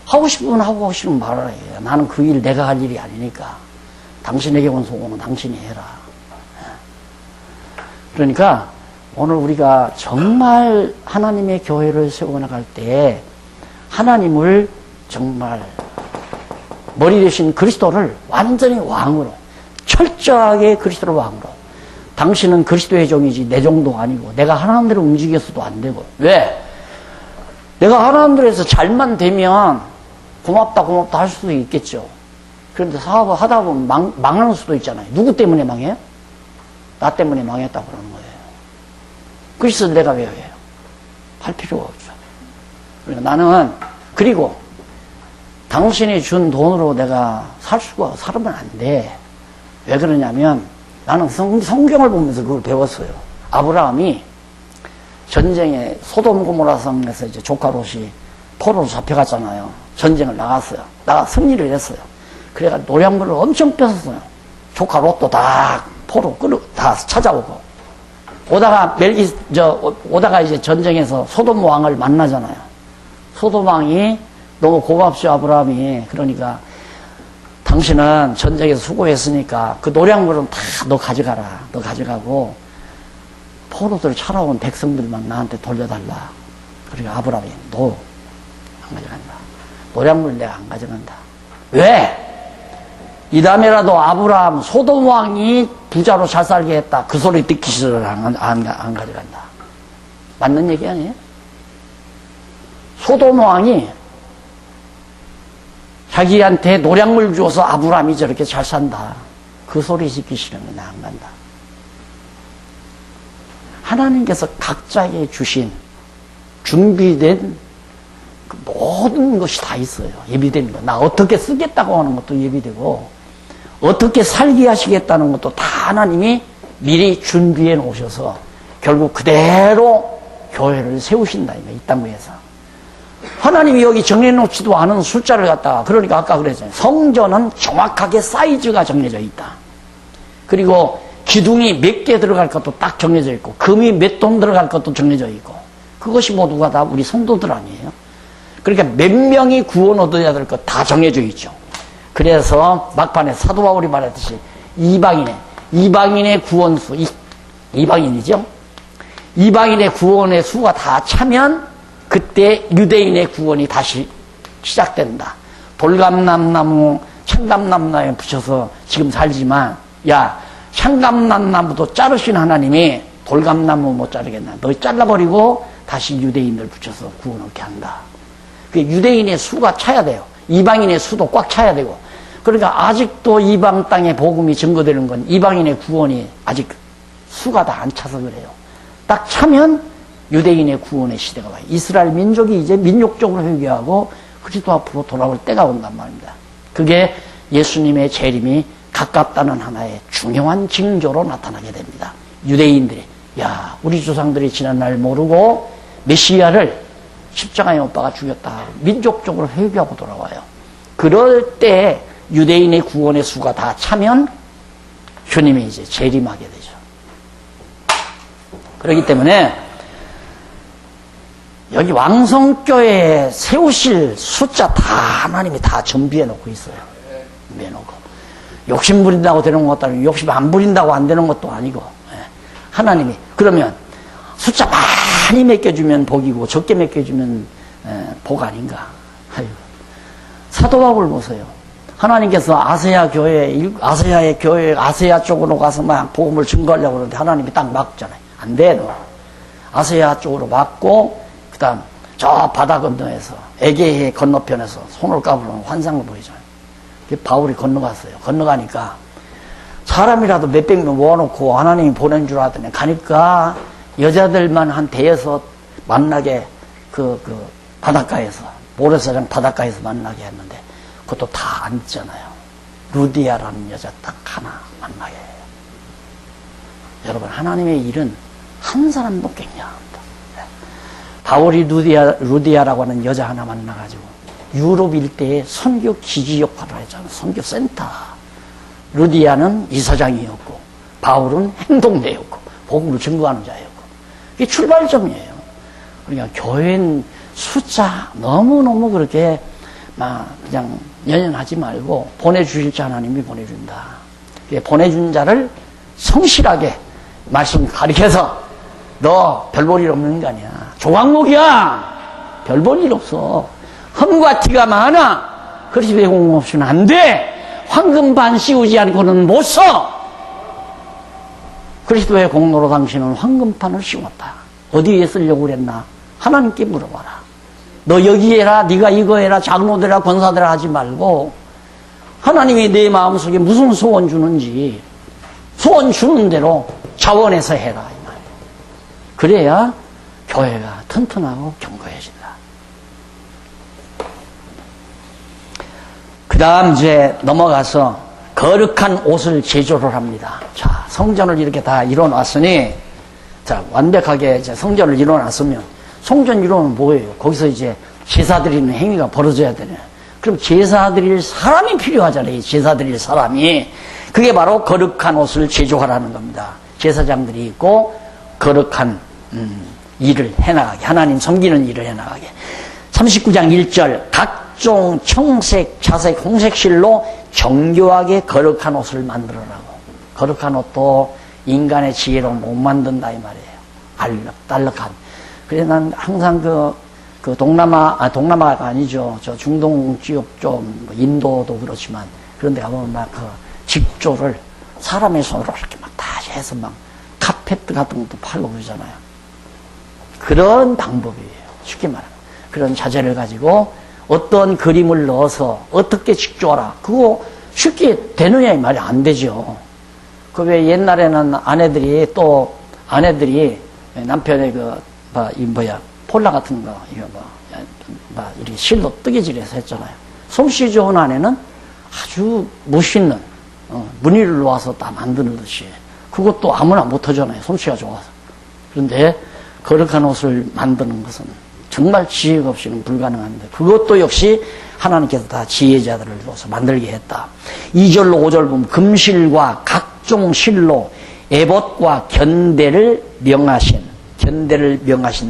하고 싶으면 하고 싫으면 말하라 해요. 나는 그 일 내가 할 일이 아니니까 당신에게 온 소원은 당신이 해라. 그러니까 오늘 우리가 정말 하나님의 교회를 세워나갈 때 하나님을 정말 머리 대신 그리스도를 완전히 왕으로 철저하게 그리스도를 왕으로 당신은 그리스도의 종이지 내 종도 아니고 내가 하나님 대로 움직였어도 안 되고 왜? 내가 하나님 대로 해서 잘만 되면 고맙다 할 수도 있겠죠. 그런데 사업을 하다 보면 망하는 수도 있잖아요. 누구 때문에 망해요? 나 때문에 망했다고 그러는 거예요. 그래서 내가 왜 해요? 할 필요가 없죠. 그러니까 나는 그리고 당신이 준 돈으로 내가 살면 안 돼. 왜 그러냐면 나는 성경을 보면서 그걸 배웠어요. 아브라함이 전쟁에 소돔 고모라 성에서 이제 조카 롯이 포로로 잡혀갔잖아요. 전쟁을 나갔어요. 나가 승리를 했어요. 그래가 노량물을 엄청 뺏었어요. 조카 롯도 다 포로 다 찾아오고 오다가 이제 전쟁에서 소돔 왕을 만나잖아요. 소돔 왕이 너무 고맙죠, 아브라함이. 그러니까 당신은 전쟁에서 수고했으니까 그 노량물은 다 너 가져가라. 너 가져가고 포로들 찾아온 백성들만 나한테 돌려달라. 그러니까 아브라함이 너 안 가져간다. 노량물 내가 안 가져간다. 왜? 이 다음에라도 아브라함 소돔 왕이 부자로 잘 살게 했다. 그 소리 듣기 싫어 안 가져간다. 맞는 얘기 아니에요? 소돔 왕이 자기한테 노량물 주어서 아브라함이 저렇게 잘 산다. 그 소리 듣기 싫으면 나 안 간다. 하나님께서 각자에게 주신 준비된 그 모든 것이 다 있어요. 예비된 거. 나 어떻게 쓰겠다고 하는 것도 예비되고 어떻게 살게 하시겠다는 것도 다 하나님이 미리 준비해 놓으셔서 결국 그대로 교회를 세우신다. 이 땅 위에서. 하나님이 여기 정해놓지도 않은 숫자를 갖다가 그러니까 아까 그랬잖아요. 성전은 정확하게 사이즈가 정해져 있다. 그리고 기둥이 몇 개 들어갈 것도 딱 정해져 있고 금이 몇 돈 들어갈 것도 정해져 있고 그것이 모두가 다 우리 성도들 아니에요. 그러니까 몇 명이 구원 얻어야 될 것 다 정해져 있죠. 그래서 막판에 사도 바울이 말했듯이 이방인의 구원수 이방인이죠. 이방인의 구원의 수가 다 차면 그때 유대인의 구원이 다시 시작된다. 돌감남나무 창감남나무에 붙여서 지금 살지만 야 창감남나무도 자르신 하나님이 돌감나무 못 자르겠나. 너 잘라버리고 다시 유대인들 붙여서 구원 얻게 한다. 그 유대인의 수가 차야 돼요. 이방인의 수도 꽉 차야 되고. 그러니까 아직도 이방 땅에 복음이 증거되는 건 이방인의 구원이 아직 수가 다 안 차서 그래요. 딱 차면 유대인의 구원의 시대가 와요. 이스라엘 민족이 이제 민족적으로 회개하고 그리스도 앞으로 돌아올 때가 온단 말입니다. 그게 예수님의 재림이 가깝다는 하나의 중요한 징조로 나타나게 됩니다. 유대인들이 야 우리 조상들이 지난날 모르고 메시아를 십자가에 못 박아 죽였다. 민족적으로 회개하고 돌아와요. 그럴 때 유대인의 구원의 수가 다 차면 주님이 이제 재림하게 되죠. 그렇기 때문에 여기 왕성교회에 세우실 숫자 다 하나님이 다 준비해 놓고 있어요. 준비해 놓고. 욕심 부린다고 되는 것도 아니고 욕심 안 부린다고 안 되는 것도 아니고 하나님이 그러면 숫자 많이 맡겨주면 복이고 적게 맡겨주면 복 아닌가. 아유. 사도 바울 보세요. 하나님께서 아세아의 교회 아세아 쪽으로 가서 막 복음을 증거하려고 그러는데 하나님이 딱 막잖아요. 안 돼, 너. 아세아 쪽으로 막고 그다음 저 바다 건너에서 에게해 건너편에서 손을 까불면 환상을 보이잖아요. 바울이 건너갔어요. 건너가니까 사람이라도 몇백 명 모아놓고 하나님이 보낸 줄 알았더니 가니까 여자들만 한 대여섯 만나게 그 바닷가에서 모래사장 바닷가에서 만나게 했는데 그것도 다 안 있잖아요. 루디아라는 여자 딱 하나 만나게 해요. 여러분 하나님의 일은 한 사람도 굉장합니다. 바울이 루디아라고 하는 여자 하나 만나가지고 유럽 일대에 선교 기지 역할을 했잖아요. 선교 센터. 루디아는 이사장이었고 바울은 행동대였고 복음을 증거하는 자였고 이게 출발점이에요. 그러니까 교회는 숫자 너무너무 그렇게 막 그냥 연연하지 말고 보내주실 자 하나님이 보내준다. 보내준 자를 성실하게 말씀 가르쳐서 너 별 볼 일 없는 거 아니야. 조각목이야. 별 볼 일 없어. 흠과 티가 많아. 그리스도의 공공 없이는 안 돼. 황금판 씌우지 않고는 못 써. 그리스도의 공로로 당신은 황금판을 씌웠다. 어디에 쓰려고 그랬나? 하나님께 물어봐라. 너 여기 해라, 네가 이거 해라, 장로되라, 권사되라 하지 말고 하나님이 내 마음속에 무슨 소원 주는지 소원 주는 대로 자원해서 해라 이 말이에요. 그래야 교회가 튼튼하고 견고해진다. 그 다음 이제 넘어가서 거룩한 옷을 제조를 합니다. 자, 성전을 이렇게 다 이뤄놨으니, 자, 완벽하게 이제 성전을 이뤄놨으면, 성전 이루면 뭐예요? 거기서 이제 제사 드리는 행위가 벌어져야 되네. 그럼 제사 드릴 사람이 필요하잖아요. 제사 드릴 사람이. 그게 바로 거룩한 옷을 제조하라는 겁니다. 제사장들이 있고, 거룩한, 일을 해나가게. 하나님 섬기는 일을 해나가게. 39장 1절, 각종 청색, 자색, 홍색실로 정교하게 거룩한 옷을 만들어라고. 거룩한 옷도 인간의 지혜로 못 만든다, 이 말이에요. 알록달록한. 그래서 난 항상 동남아가 아니죠. 저 중동 지역 좀, 인도도 그렇지만, 그런데 가보면 막 직조를 사람의 손으로 이렇게 막 다 해서 막 카페트 같은 것도 팔고 그러잖아요. 그런 방법이에요. 쉽게 말하면. 그런 자재를 가지고 어떤 그림을 넣어서 어떻게 직조하라. 그거 쉽게 되느냐 이 말이 안 되죠. 그 왜 옛날에는 아내들이 남편의 폴라 같은 거, 이렇게 실로 뜨개질해서 했잖아요. 솜씨 좋은 아내는 아주 멋있는, 무늬를 놓아서 다 만드는 듯이. 그것도 아무나 못하잖아요. 솜씨가 좋아서. 그런데 거룩한 옷을 만드는 것은 정말 지혜가 없이는 불가능한데, 그것도 역시 하나님께서 다 지혜자들을 둬서 만들게 했다. 2절로 5절 보면 금실과 각종 실로 에봇과 견대를 명하신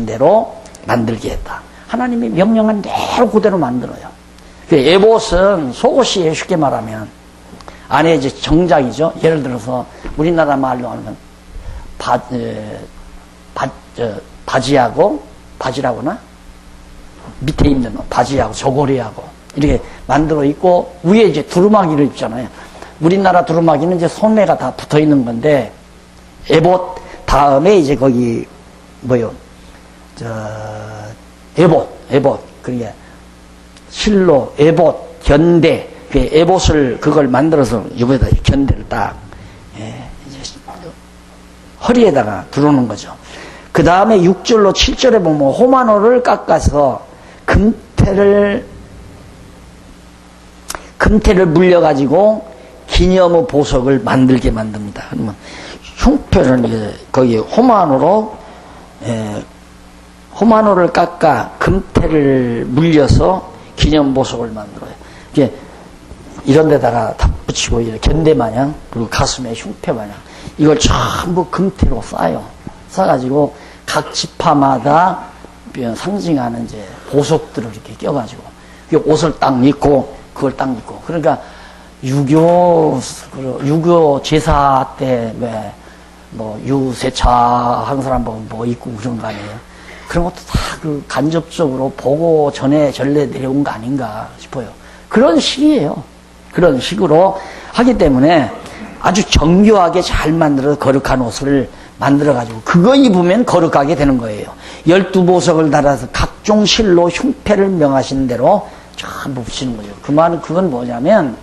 대로 만들게 했다. 하나님이 명령한 대로 그대로 만들어요. 에봇은 속옷이에요. 쉽게 말하면 안에 이제 정장이죠. 예를 들어서 우리나라 말로 하면 바지라고나 밑에 입는 바지하고 저고리하고 이렇게 만들어 있고, 위에 이제 두루마기를 입잖아요. 우리나라 두루마기는 이제 소매가 다 붙어 있는 건데, 에봇 다음에 이제 거기 에봇 그게 실로 에봇 견대, 그 에봇을 그걸 만들어서 여기에다 견대를 딱 이제 허리에다가 두르는 거죠. 그 다음에 6절로 7절에 보면 호마노를 깎아서 금태를 물려가지고 기념의 보석을 만들게 만듭니다. 그러면 흉표를 이제 거기 호마노를 깎아 금태를 물려서 기념 보석을 만들어요. 이게 이런 데다가 다 붙이고 이렇게 견대 마냥, 그리고 가슴에 흉패 마냥 이걸 전부 금태로 쌓아요. 싸가지고 각 지파마다 상징하는 이제 보석들을 이렇게 껴가지고 옷을 딱 입고 그걸 딱 입고. 그러니까 유교 제사 때 유세차 하는 사람 보면 입고 그런 거 아니에요. 그런 것도 다 간접적으로 보고 전에 전례 내려온 거 아닌가 싶어요. 그런 식이에요. 그런 식으로 하기 때문에 아주 정교하게 잘 만들어 거룩한 옷을 만들어가지고 그거 입으면 거룩하게 되는 거예요. 12보석을 달아서 각종 실로 흉패를 명하신 대로 전부 붙이는 거죠. 그 말은 그건 뭐냐면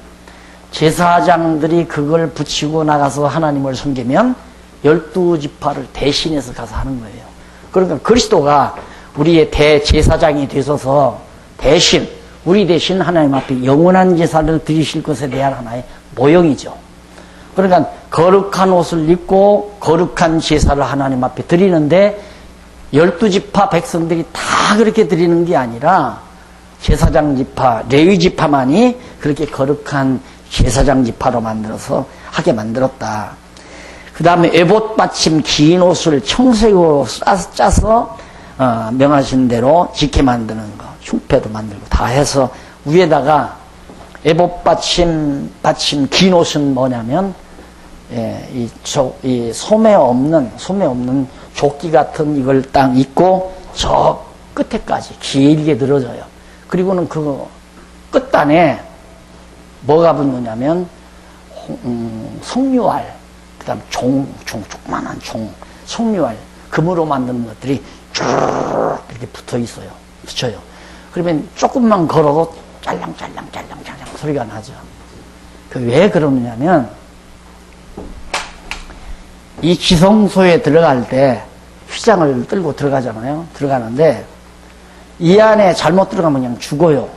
제사장들이 그걸 붙이고 나가서 하나님을 섬기면 12지파를 대신해서 가서 하는 거예요. 그러니까 그리스도가 우리의 대제사장이 되셔서 우리 대신 하나님 앞에 영원한 제사를 드리실 것에 대한 하나의 모형이죠. 그러니까 거룩한 옷을 입고 거룩한 제사를 하나님 앞에 드리는데 12지파 백성들이 다 그렇게 드리는 게 아니라 제사장 지파, 레위 지파만이 그렇게 거룩한 제사장 지파로 만들어서 하게 만들었다. 그 다음에 에봇 받침 긴 옷을 청색으로 짜서 명하신 대로 지게 만드는 거, 흉패도 만들고 다 해서 위에다가 에봇 받침 긴 옷은 뭐냐면 이 소매 없는 조끼 같은 이걸 딱 입고 저 끝에까지 길게 늘어져요. 그리고는 그 끝단에 뭐가 붙느냐면 석류알, 그 다음 조그만한 석류알, 금으로 만드는 것들이 쭉 이렇게 붙여요. 그러면 조금만 걸어도 짤랑짤랑 소리가 나죠. 왜 그러느냐면 이 지성소에 들어갈 때 휘장을 들고 들어가잖아요. 들어가는데 이 안에 잘못 들어가면 그냥 죽어요.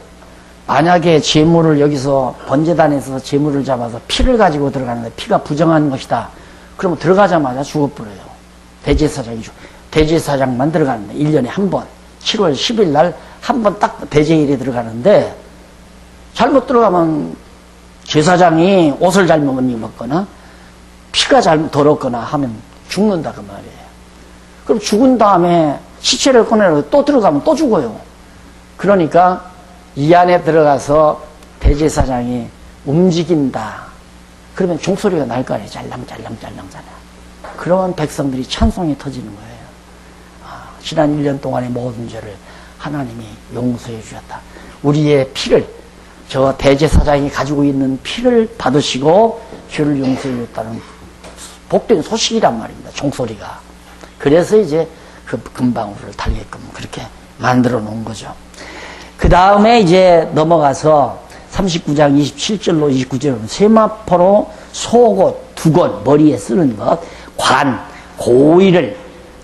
만약에 재물을 여기서 번제단에서 재물을 잡아서 피를 가지고 들어가는데 피가 부정한 것이다. 그러면 들어가자마자 죽어버려요. 대제사장만 들어가는데 1년에 한 번 7월 10일 날 한 번 딱 대제일에 들어가는데 잘못 들어가면 제사장이 옷을 잘못 입었거나 피가 잘못 더럽거나 하면 죽는다 그 말이에요. 그럼 죽은 다음에 시체를 꺼내서 또 들어가면 또 죽어요. 그러니까 이 안에 들어가서 대제사장이 움직인다. 그러면 종소리가 날 거 아니에요. 짤랑짤랑짤랑짤랑. 그러면 백성들이 찬송이 터지는 거예요. 지난 1년 동안의 모든 죄를 하나님이 용서해 주셨다. 우리의 피를, 저 대제사장이 가지고 있는 피를 받으시고 죄를 용서해 주셨다는 복된 소식이란 말입니다. 종소리가. 그래서 이제 그 금방울을 달게끔 그렇게 만들어 놓은 거죠. 그 다음에 이제 넘어가서 39장 27절로 29절은 세마포로 속옷, 두건, 머리에 쓰는 것, 관, 고의를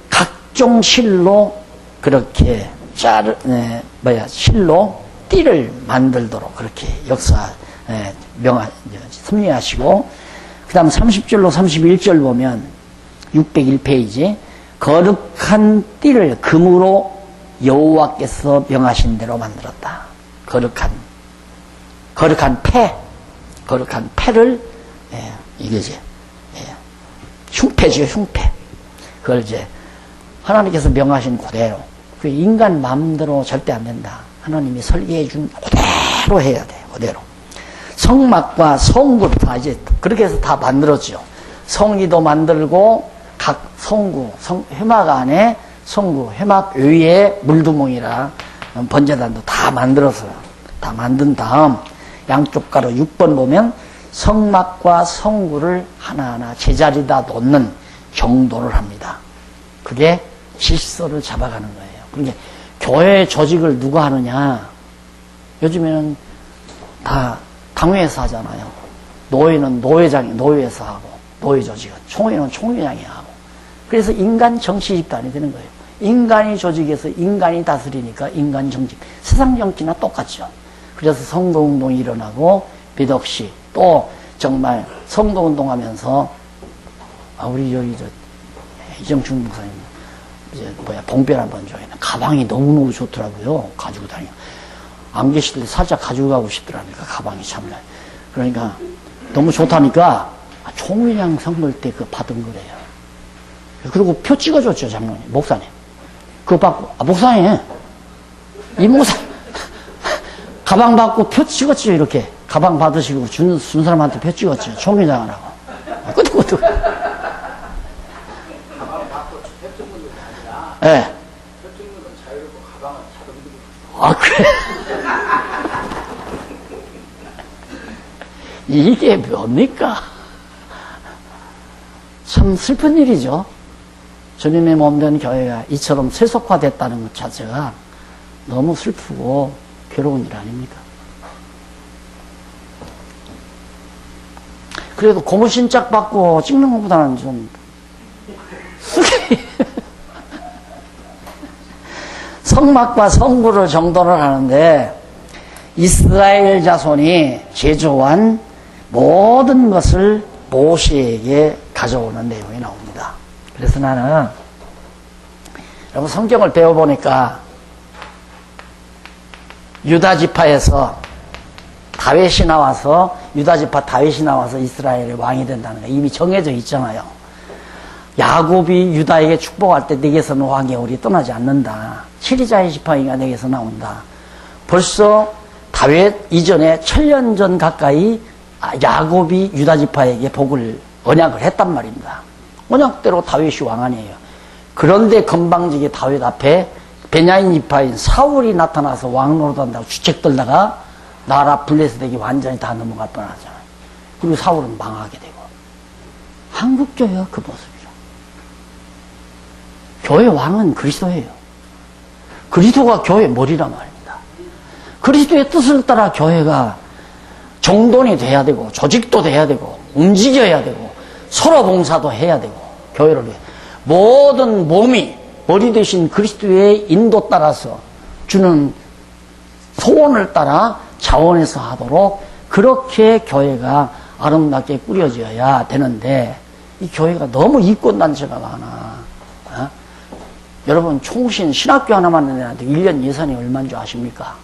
각종 실로 그렇게 실로 띠를 만들도록 그렇게 섭리하시고, 그 다음 30절로 31절 보면 601페이지, 거룩한 띠를 금으로 여호와께서 명하신 대로 만들었다. 거룩한 패를, 이게 이제, 흉패죠, 흉패. 그걸 이제, 하나님께서 명하신 그대로. 그 인간 마음대로 절대 안 된다. 하나님이 설계해 준 그대로 해야 돼, 그대로. 성막과 성구 다 이제, 그렇게 해서 다 만들었죠. 성기도 만들고, 각 성구, 회막 안에 성구, 회막 위에 물두멍이라 번제단도 다 만들었어요. 다 만든 다음 양쪽 가로 6번 보면 성막과 성구를 하나하나 제자리다 놓는 정도를 합니다. 그게 질서를 잡아가는 거예요. 그러니까 교회 조직을 누가 하느냐? 요즘에는 다 당회에서 하잖아요. 노회는 노회에서 하고, 노회 조직은 총회는 총회장이 하고. 그래서 인간 정치 집단이 되는 거예요. 인간이 조직해서 인간이 다스리니까 인간 정치. 세상 정치나 똑같죠. 그래서 선거운동이 일어나고, 비덕시, 또 정말 선거운동 하면서, 우리 여기 이정춘 목사님, 봉변 한번 줘야 돼. 가방이 너무너무 좋더라고요. 가지고 다니고. 안 계실 때 살짝 가지고 가고 싶더라니까, 가방이 참나. 그러니까, 너무 좋다니까, 총회장 선거 때 그 받은 거래요. 그리고 표 찍어줬죠, 장로님, 목사님. 그거 받고, 목사님, 이 목사, 가방 받고 표 찍었죠, 이렇게. 가방 받으시고 준 사람한테 표 찍었죠, 총회장 하라고. 끄덕끄덕. 가방 받고 표 찍는 건 아니라. 예. 표 찍는 건 자유롭고 가방은 자동으로. 그래. 이게 뭡니까? 참 슬픈 일이죠. 주님의 몸된 교회가 이처럼 세속화됐다는 것 자체가 너무 슬프고 괴로운 일 아닙니까? 그래도 고무신짝 받고 찍는 것보다는 좀 쓰기. 성막과 성구를 정돈을 하는데 이스라엘 자손이 제조한 모든 것을 모세에게 가져오는 내용이 나옵니다. 그래서 나는 여러분 성경을 배워보니까 유다지파에서 다윗이 나와서 유다지파 다윗이 나와서 이스라엘의 왕이 된다는 거 이미 정해져 있잖아요. 야곱이 유다에게 축복할 때 내게서는 왕의 올이 떠나지 않는다. 7위자의 지파인가 내게서 나온다. 벌써 다윗 이전에 1000년 전 가까이 야곱이 유다지파에게 언약을 했단 말입니다. 언약대로 다윗이 왕 아니에요. 그런데 건방지게 다윗 앞에 베냐민 지파인 사울이 나타나서 왕 노릇한다고 주책 들다가 나라 블레셋에게 완전히 다 넘어갈 뻔하잖아요. 그리고 사울은 망하게 되고. 한국교회가 그 모습이죠. 교회 왕은 그리스도예요. 그리스도가 교회 머리란 말입니다. 그리스도의 뜻을 따라 교회가 정돈이 돼야 되고 조직도 돼야 되고 움직여야 되고 서로 봉사도 해야 되고 교회를 위해 모든 몸이 머리 대신 그리스도의 인도 따라서 주는 소원을 따라 자원해서 하도록 그렇게 교회가 아름답게 꾸려져야 되는데 이 교회가 너무 이권단체가 많아. 어? 여러분 총신 신학교 하나만 내는데 1년 예산이 얼마인 줄 아십니까?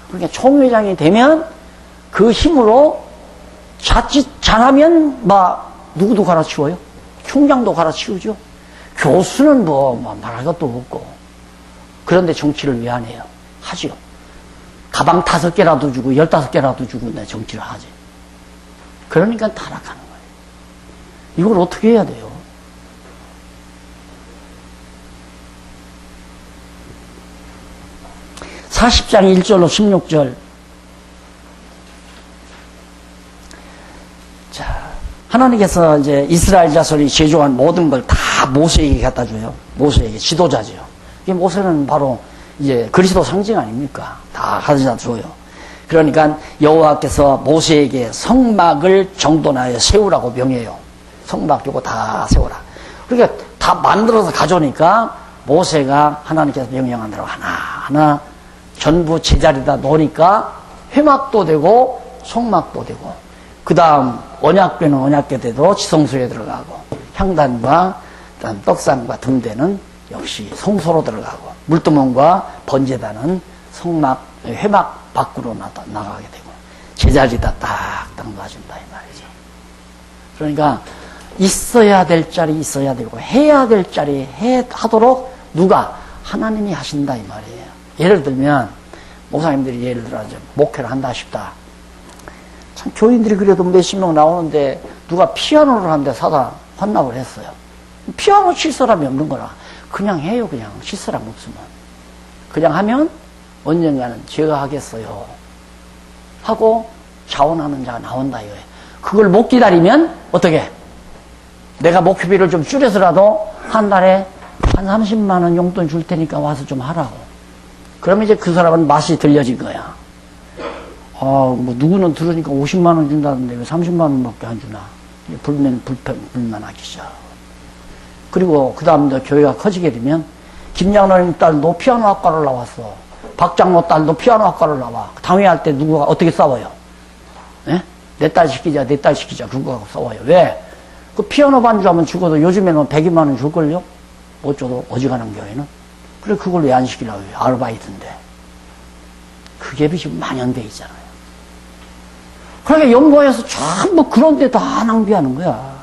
그러니까 총회장이 되면 그 힘으로 자칫 잘하면 막 누구도 갈아치워요? 총장도 갈아치우죠. 교수는 뭐 말할 것도 없고. 그런데 정치를 왜 안 해요? 하죠. 가방 5개라도 주고 15개라도 주고 내 정치를 하지. 그러니까 타락하는 거예요. 이걸 어떻게 해야 돼요? (40장) 1절로 16절. 자, 하나님께서 이제 이스라엘 자손이 제조한 모든 걸 다 모세에게 갖다 줘요. 모세에게 지도자죠. 이 모세는 바로 이제 그리스도 상징 아닙니까? 다 가져다 줘요. 그러니까 여호와께서 모세에게 성막을 정돈하여 세우라고 명해요. 성막 요거 다 세우라. 그러니까 다 만들어서 가져오니까 모세가 하나님께서 명령한 대로 하나하나 전부 제자리에다 놓으니까 회막도 되고 성막도 되고, 그 다음 언약궤는 언약궤대로 지성소에 들어가고, 향단과 떡상과 등대는 역시 성소로 들어가고, 물두멍과 번제단은 성막 회막 밖으로 나가게 되고, 제자리에다 딱딱 놔준다 이 말이죠. 그러니까 있어야 될 자리 있어야 되고 해야 될 자리 하도록 누가? 하나님이 하신다 이 말이에요. 예를 들면 목사님들이 예를 들어 목회를 한다 싶다. 참 교인들이 그래도 몇십 명 나오는데 누가 피아노를 한대 사다 헌납을 했어요. 피아노 칠 사람이 없는 거라 그냥 해요. 그냥 칠 사람 없으면 그냥 하면 언젠가는 제가 하겠어요 하고 자원하는 자가 나온다 이거예요. 그걸 못 기다리면 어떻게? 내가 목회비를 좀 줄여서라도 한 달에 한 30만 원 용돈 줄 테니까 와서 좀 하라고. 그러면 이제 그 사람은 맛이 들려진 거야. 뭐 누구는 들으니까 50만 원 준다는데 왜 30만 원밖에 안 주나? 불만하기 시작. 그리고 그 다음에 교회가 커지게 되면 김장로님 딸도 피아노 학과를 나왔어. 박장로 딸도 피아노 학과를 나와. 당회할 때 누구가 어떻게 싸워요? 예? 내 딸 시키자, 내 딸 시키자. 그거하고 싸워요. 왜? 그 피아노 반주하면 죽어도 요즘에는 100여만 원 줄걸요? 못 줘도 어지간한 교회는. 그래, 그걸 왜 안 시키려고 해요? 아르바이트인데. 그게 지금 만연돼 있잖아요. 그러니까 연구해서 전부 그런 데 다 낭비하는 거야.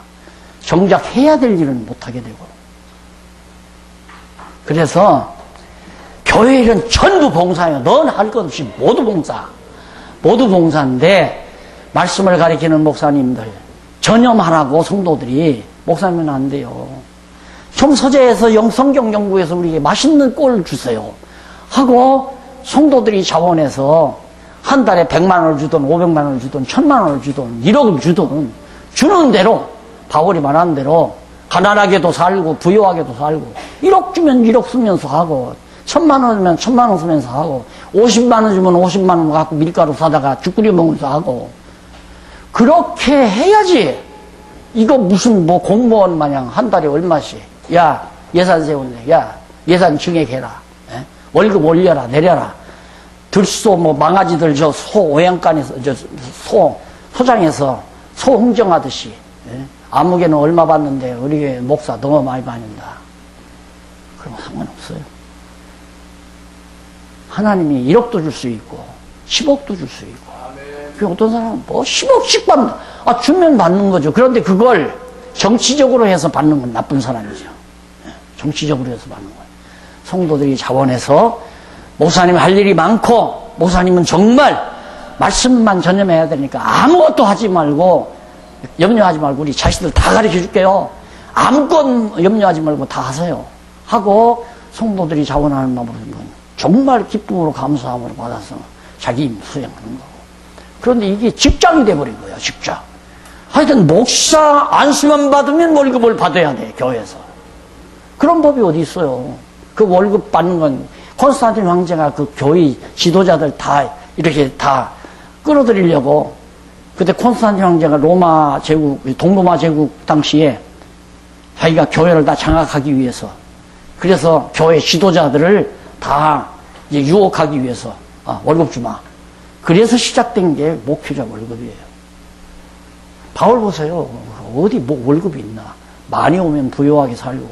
정작 해야 될 일은 못하게 되고. 그래서 교회 일은 전부 봉사예요. 넌 할 것 없이 모두 봉사. 모두 봉사인데 말씀을 가리키는 목사님들 전염하라고 성도들이 목사님은 안 돼요. 좀 서재에서 성경 연구해서 우리에게 맛있는 꼴을 주세요 하고 성도들이 자원해서 한 달에 100만 원을 주든 500만 원을 주든 1000만 원을 주든 1억을 주든 주는 대로 바울이 말하는 대로 가난하게도 살고 부유하게도 살고 1억 주면 1억 쓰면서 하고 1000만 원이면 1000만 원 쓰면서 하고 50만 원 주면 50만 원 갖고 밀가루 사다가 죽 끓여 먹으면서 하고 그렇게 해야지. 이거 무슨 뭐 공무원 마냥 한 달에 얼마씩 야 예산 세울래 야 예산 증액해라 에? 월급 올려라 내려라 들소 뭐 망아지들 저 소 오양간에서 저 소장에서 소 흥정하듯이 에? 아무개는 얼마 받는데 우리 교회 목사 너무 많이 받는다. 그럼 상관없어요. 하나님이 1억도 줄 수 있고 10억도 줄 수 있고 그 어떤 사람은 뭐 10억씩 받는다. 주면 받는 거죠. 그런데 그걸 정치적으로 해서 받는 건 나쁜 사람이죠. 정치적으로 해서 받는 거예요. 성도들이 자원해서 목사님 할 일이 많고 목사님은 정말 말씀만 전념해야 되니까 아무것도 하지 말고 염려하지 말고 우리 자식들 다 가르쳐 줄게요. 아무것 염려하지 말고 다 하세요. 하고 성도들이 자원하는 마음으로 정말 기쁨으로 감사함으로 받아서 자기 임무 수행하는 거고. 그런데 이게 직장이 돼버린 거예요. 직장. 하여튼 목사 안수만 받으면 월급을 받아야 돼. 교회에서. 그런 법이 어디 있어요. 그 월급 받는 건 콘스탄틴 황제가 그 교회 지도자들 다 이렇게 다 끌어들이려고 그때 콘스탄틴 황제가 로마 제국 동로마 제국 당시에 자기가 교회를 다 장악하기 위해서 그래서 교회 지도자들을 다 이제 유혹하기 위해서 월급 주마. 그래서 시작된 게 목회자 월급이에요. 바울 보세요. 어디 뭐 월급이 있나. 많이 오면 부유하게 살고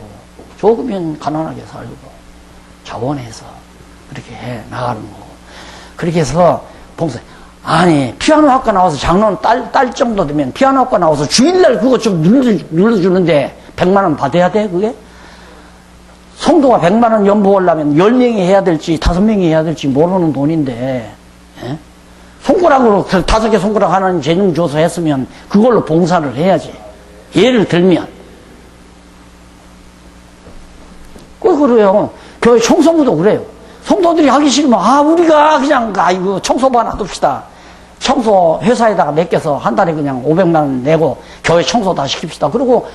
적으면 가난하게 살고 자원해서 그렇게 해 나가는 거고. 그렇게 해서 봉사. 아니 피아노 학과 나와서 장로는 딸 정도 되면 피아노 학과 나와서 주일날 그거 좀 눌러주는데 100만 원 받아야 돼 그게? 성도가 100만 원 연봉 올라면 10명이 해야 될지 5명이 해야 될지 모르는 돈인데, 예? 손가락으로 5개 손가락 하나님 재능 줘서 했으면 그걸로 봉사를 해야지. 예를 들면 꼭 그래요. 교회 청소부도 그래요. 성도들이 하기 싫으면 우리가 그냥 이거 청소부 하나 둡시다. 청소 회사에다가 맡겨서 한 달에 그냥 500만 원 내고 교회 청소 다 시킵시다. 그리고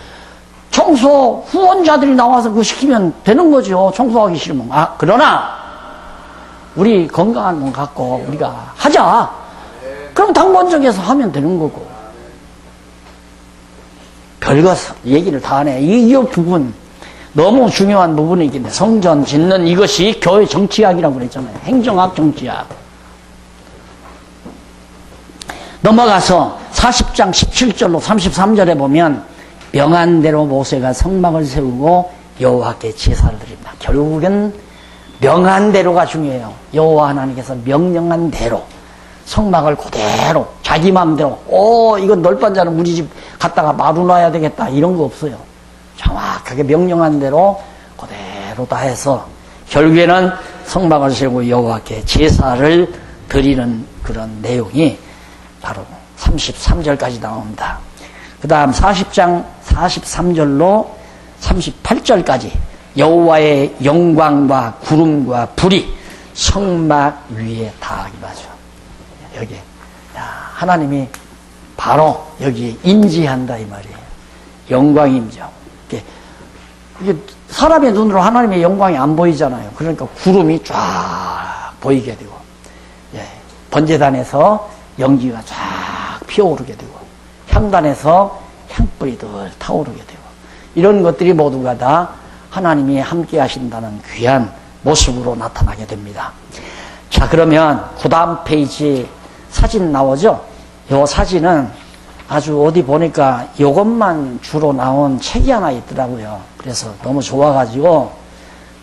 청소 후원자들이 나와서 그거 시키면 되는 거죠. 청소하기 싫으면. 그러나 우리 건강한 돈 갖고 우리가 하자. 그럼 당번적에서 하면 되는 거고. 별거 얘기를 다 하네. 이 부분 너무 중요한 부분이긴 해. 성전 짓는 이것이 교회 정치학이라고 그랬잖아요. 행정학, 정치학. 넘어가서 40장 17절로 33절에 보면 명한대로 모세가 성막을 세우고 여호와께 제사를 드립니다. 결국은 명한대로가 중요해요. 여호와 하나님께서 명령한 대로 성막을 그대로 자기 마음대로 이건 넓반자는 우리 집 갖다가 마루 놔야 되겠다 이런 거 없어요. 정확하게 명령한 대로 그대로 다 해서 결국에는 성막을 세우고 여호와께 제사를 드리는 그런 내용이 바로 33절까지 나옵니다. 그 다음 40장 43절로 38절까지 여호와의 영광과 구름과 불이 성막 위에 닿기마죠. 여기 하나님이 바로 여기 임재한다 이 말이에요. 영광이 임재하고 이게 사람의 눈으로 하나님의 영광이 안 보이잖아요. 그러니까 구름이 쫙 보이게 되고 번제단에서 연기가 쫙 피어오르게 되고 향단에서 향불이 늘 타오르게 되고 이런 것들이 모두가 다 하나님이 함께 하신다는 귀한 모습으로 나타나게 됩니다. 자, 그러면 그 다음 페이지 사진 나오죠? 이 사진은 아주 어디 보니까 이것만 주로 나온 책이 하나 있더라고요. 그래서 너무 좋아가지고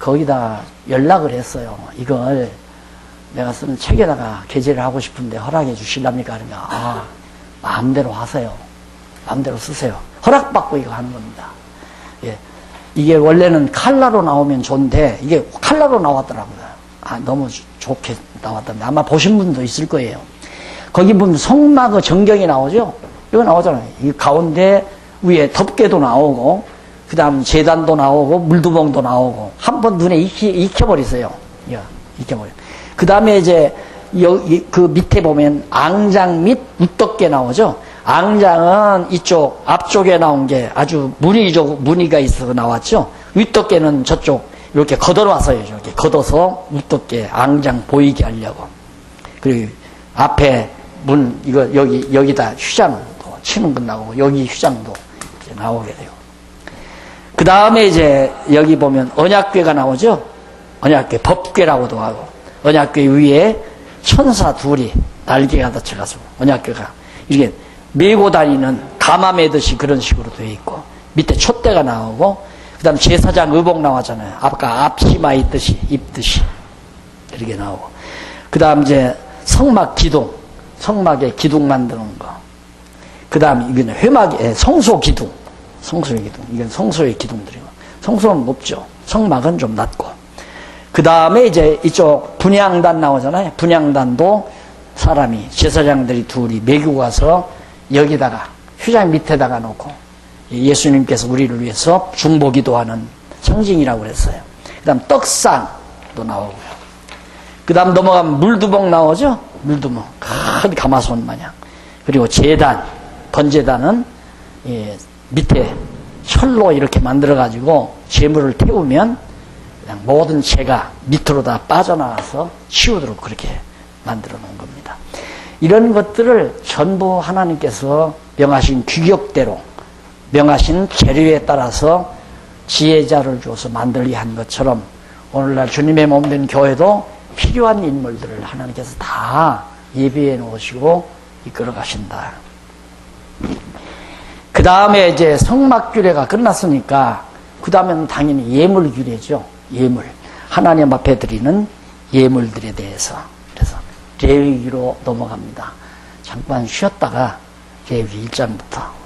거기다 연락을 했어요. 이걸 내가 쓰는 책에다가 게재를 하고 싶은데 허락해 주실랍니까? 그러면 마음대로 하세요. 마음대로 쓰세요. 허락받고 이거 하는 겁니다. 예. 이게 원래는 칼라로 나오면 좋은데 이게 칼라로 나왔더라고요. 너무 좋게 나왔던데 아마 보신 분도 있을 거예요. 거기 보면 성막의 전경이 나오죠? 이거 나오잖아요. 이 가운데 위에 덮개도 나오고 그 다음 제단도 나오고 물두멍도 나오고 한 번 눈에 익혀버리세요. 익혀버려. 그 다음에 이제 그 밑에 보면 앙장 및 웃덮개 나오죠. 앙장은 이쪽 앞쪽에 나온 게 아주 무늬가 있어서 나왔죠. 윗덮개는 저쪽 이렇게 걷어놨어요. 이렇게 걷어서 윗덮개 앙장 보이게 하려고. 그리고 앞에 문 이거 여기다 휘장도 치는 것 나오고 여기 휘장도 이제 나오게 돼요. 그 다음에 이제 여기 보면 언약궤가 나오죠. 언약궤 법궤라고도 하고 언약궤 위에 천사 둘이 날개가 닫혀가지고 언약궤가 이렇게 메고 다니는 가마 매듯이 그런 식으로 되어 있고 밑에 촛대가 나오고 그 다음 제사장 의복 나왔잖아요. 아까 앞치마 입듯이 이렇게 나오고 그 다음 이제 성막 기둥 성막에 기둥 만드는 거 그 다음 이거는 회막에 성소 기둥 이건 성소의 기둥들이고 성소는 높죠. 성막은 좀 낮고 그 다음에 이제 이쪽 분향단 나오잖아요. 분향단도 사람이 제사장들이 둘이 메고 가서 여기다가 휘장 밑에다가 놓고 예수님께서 우리를 위해서 중보기도 하는 상징이라고 그랬어요. 그 다음 떡상도 나오고요. 그 다음 넘어가면 물두멍 나오죠. 물두멍 큰 가마손 마냥. 그리고 제단 번제단은 밑에 철로 이렇게 만들어 가지고 재물을 태우면 그냥 모든 죄가 밑으로 다 빠져나와서 치우도록 그렇게 만들어 놓은 겁니다. 이런 것들을 전부 하나님께서 명하신 규격대로 명하신 재료에 따라서 지혜자를 줘서 만들게 한 것처럼 오늘날 주님의 몸된 교회도 필요한 인물들을 하나님께서 다 예배해 놓으시고 이끌어 가신다. 그 다음에 이제 성막규례가 끝났으니까 그 다음에는 당연히 예물규례죠. 예물. 하나님 앞에 드리는 예물들에 대해서. 그래서 레위기로 넘어갑니다. 잠깐 쉬었다가 레위기 1장부터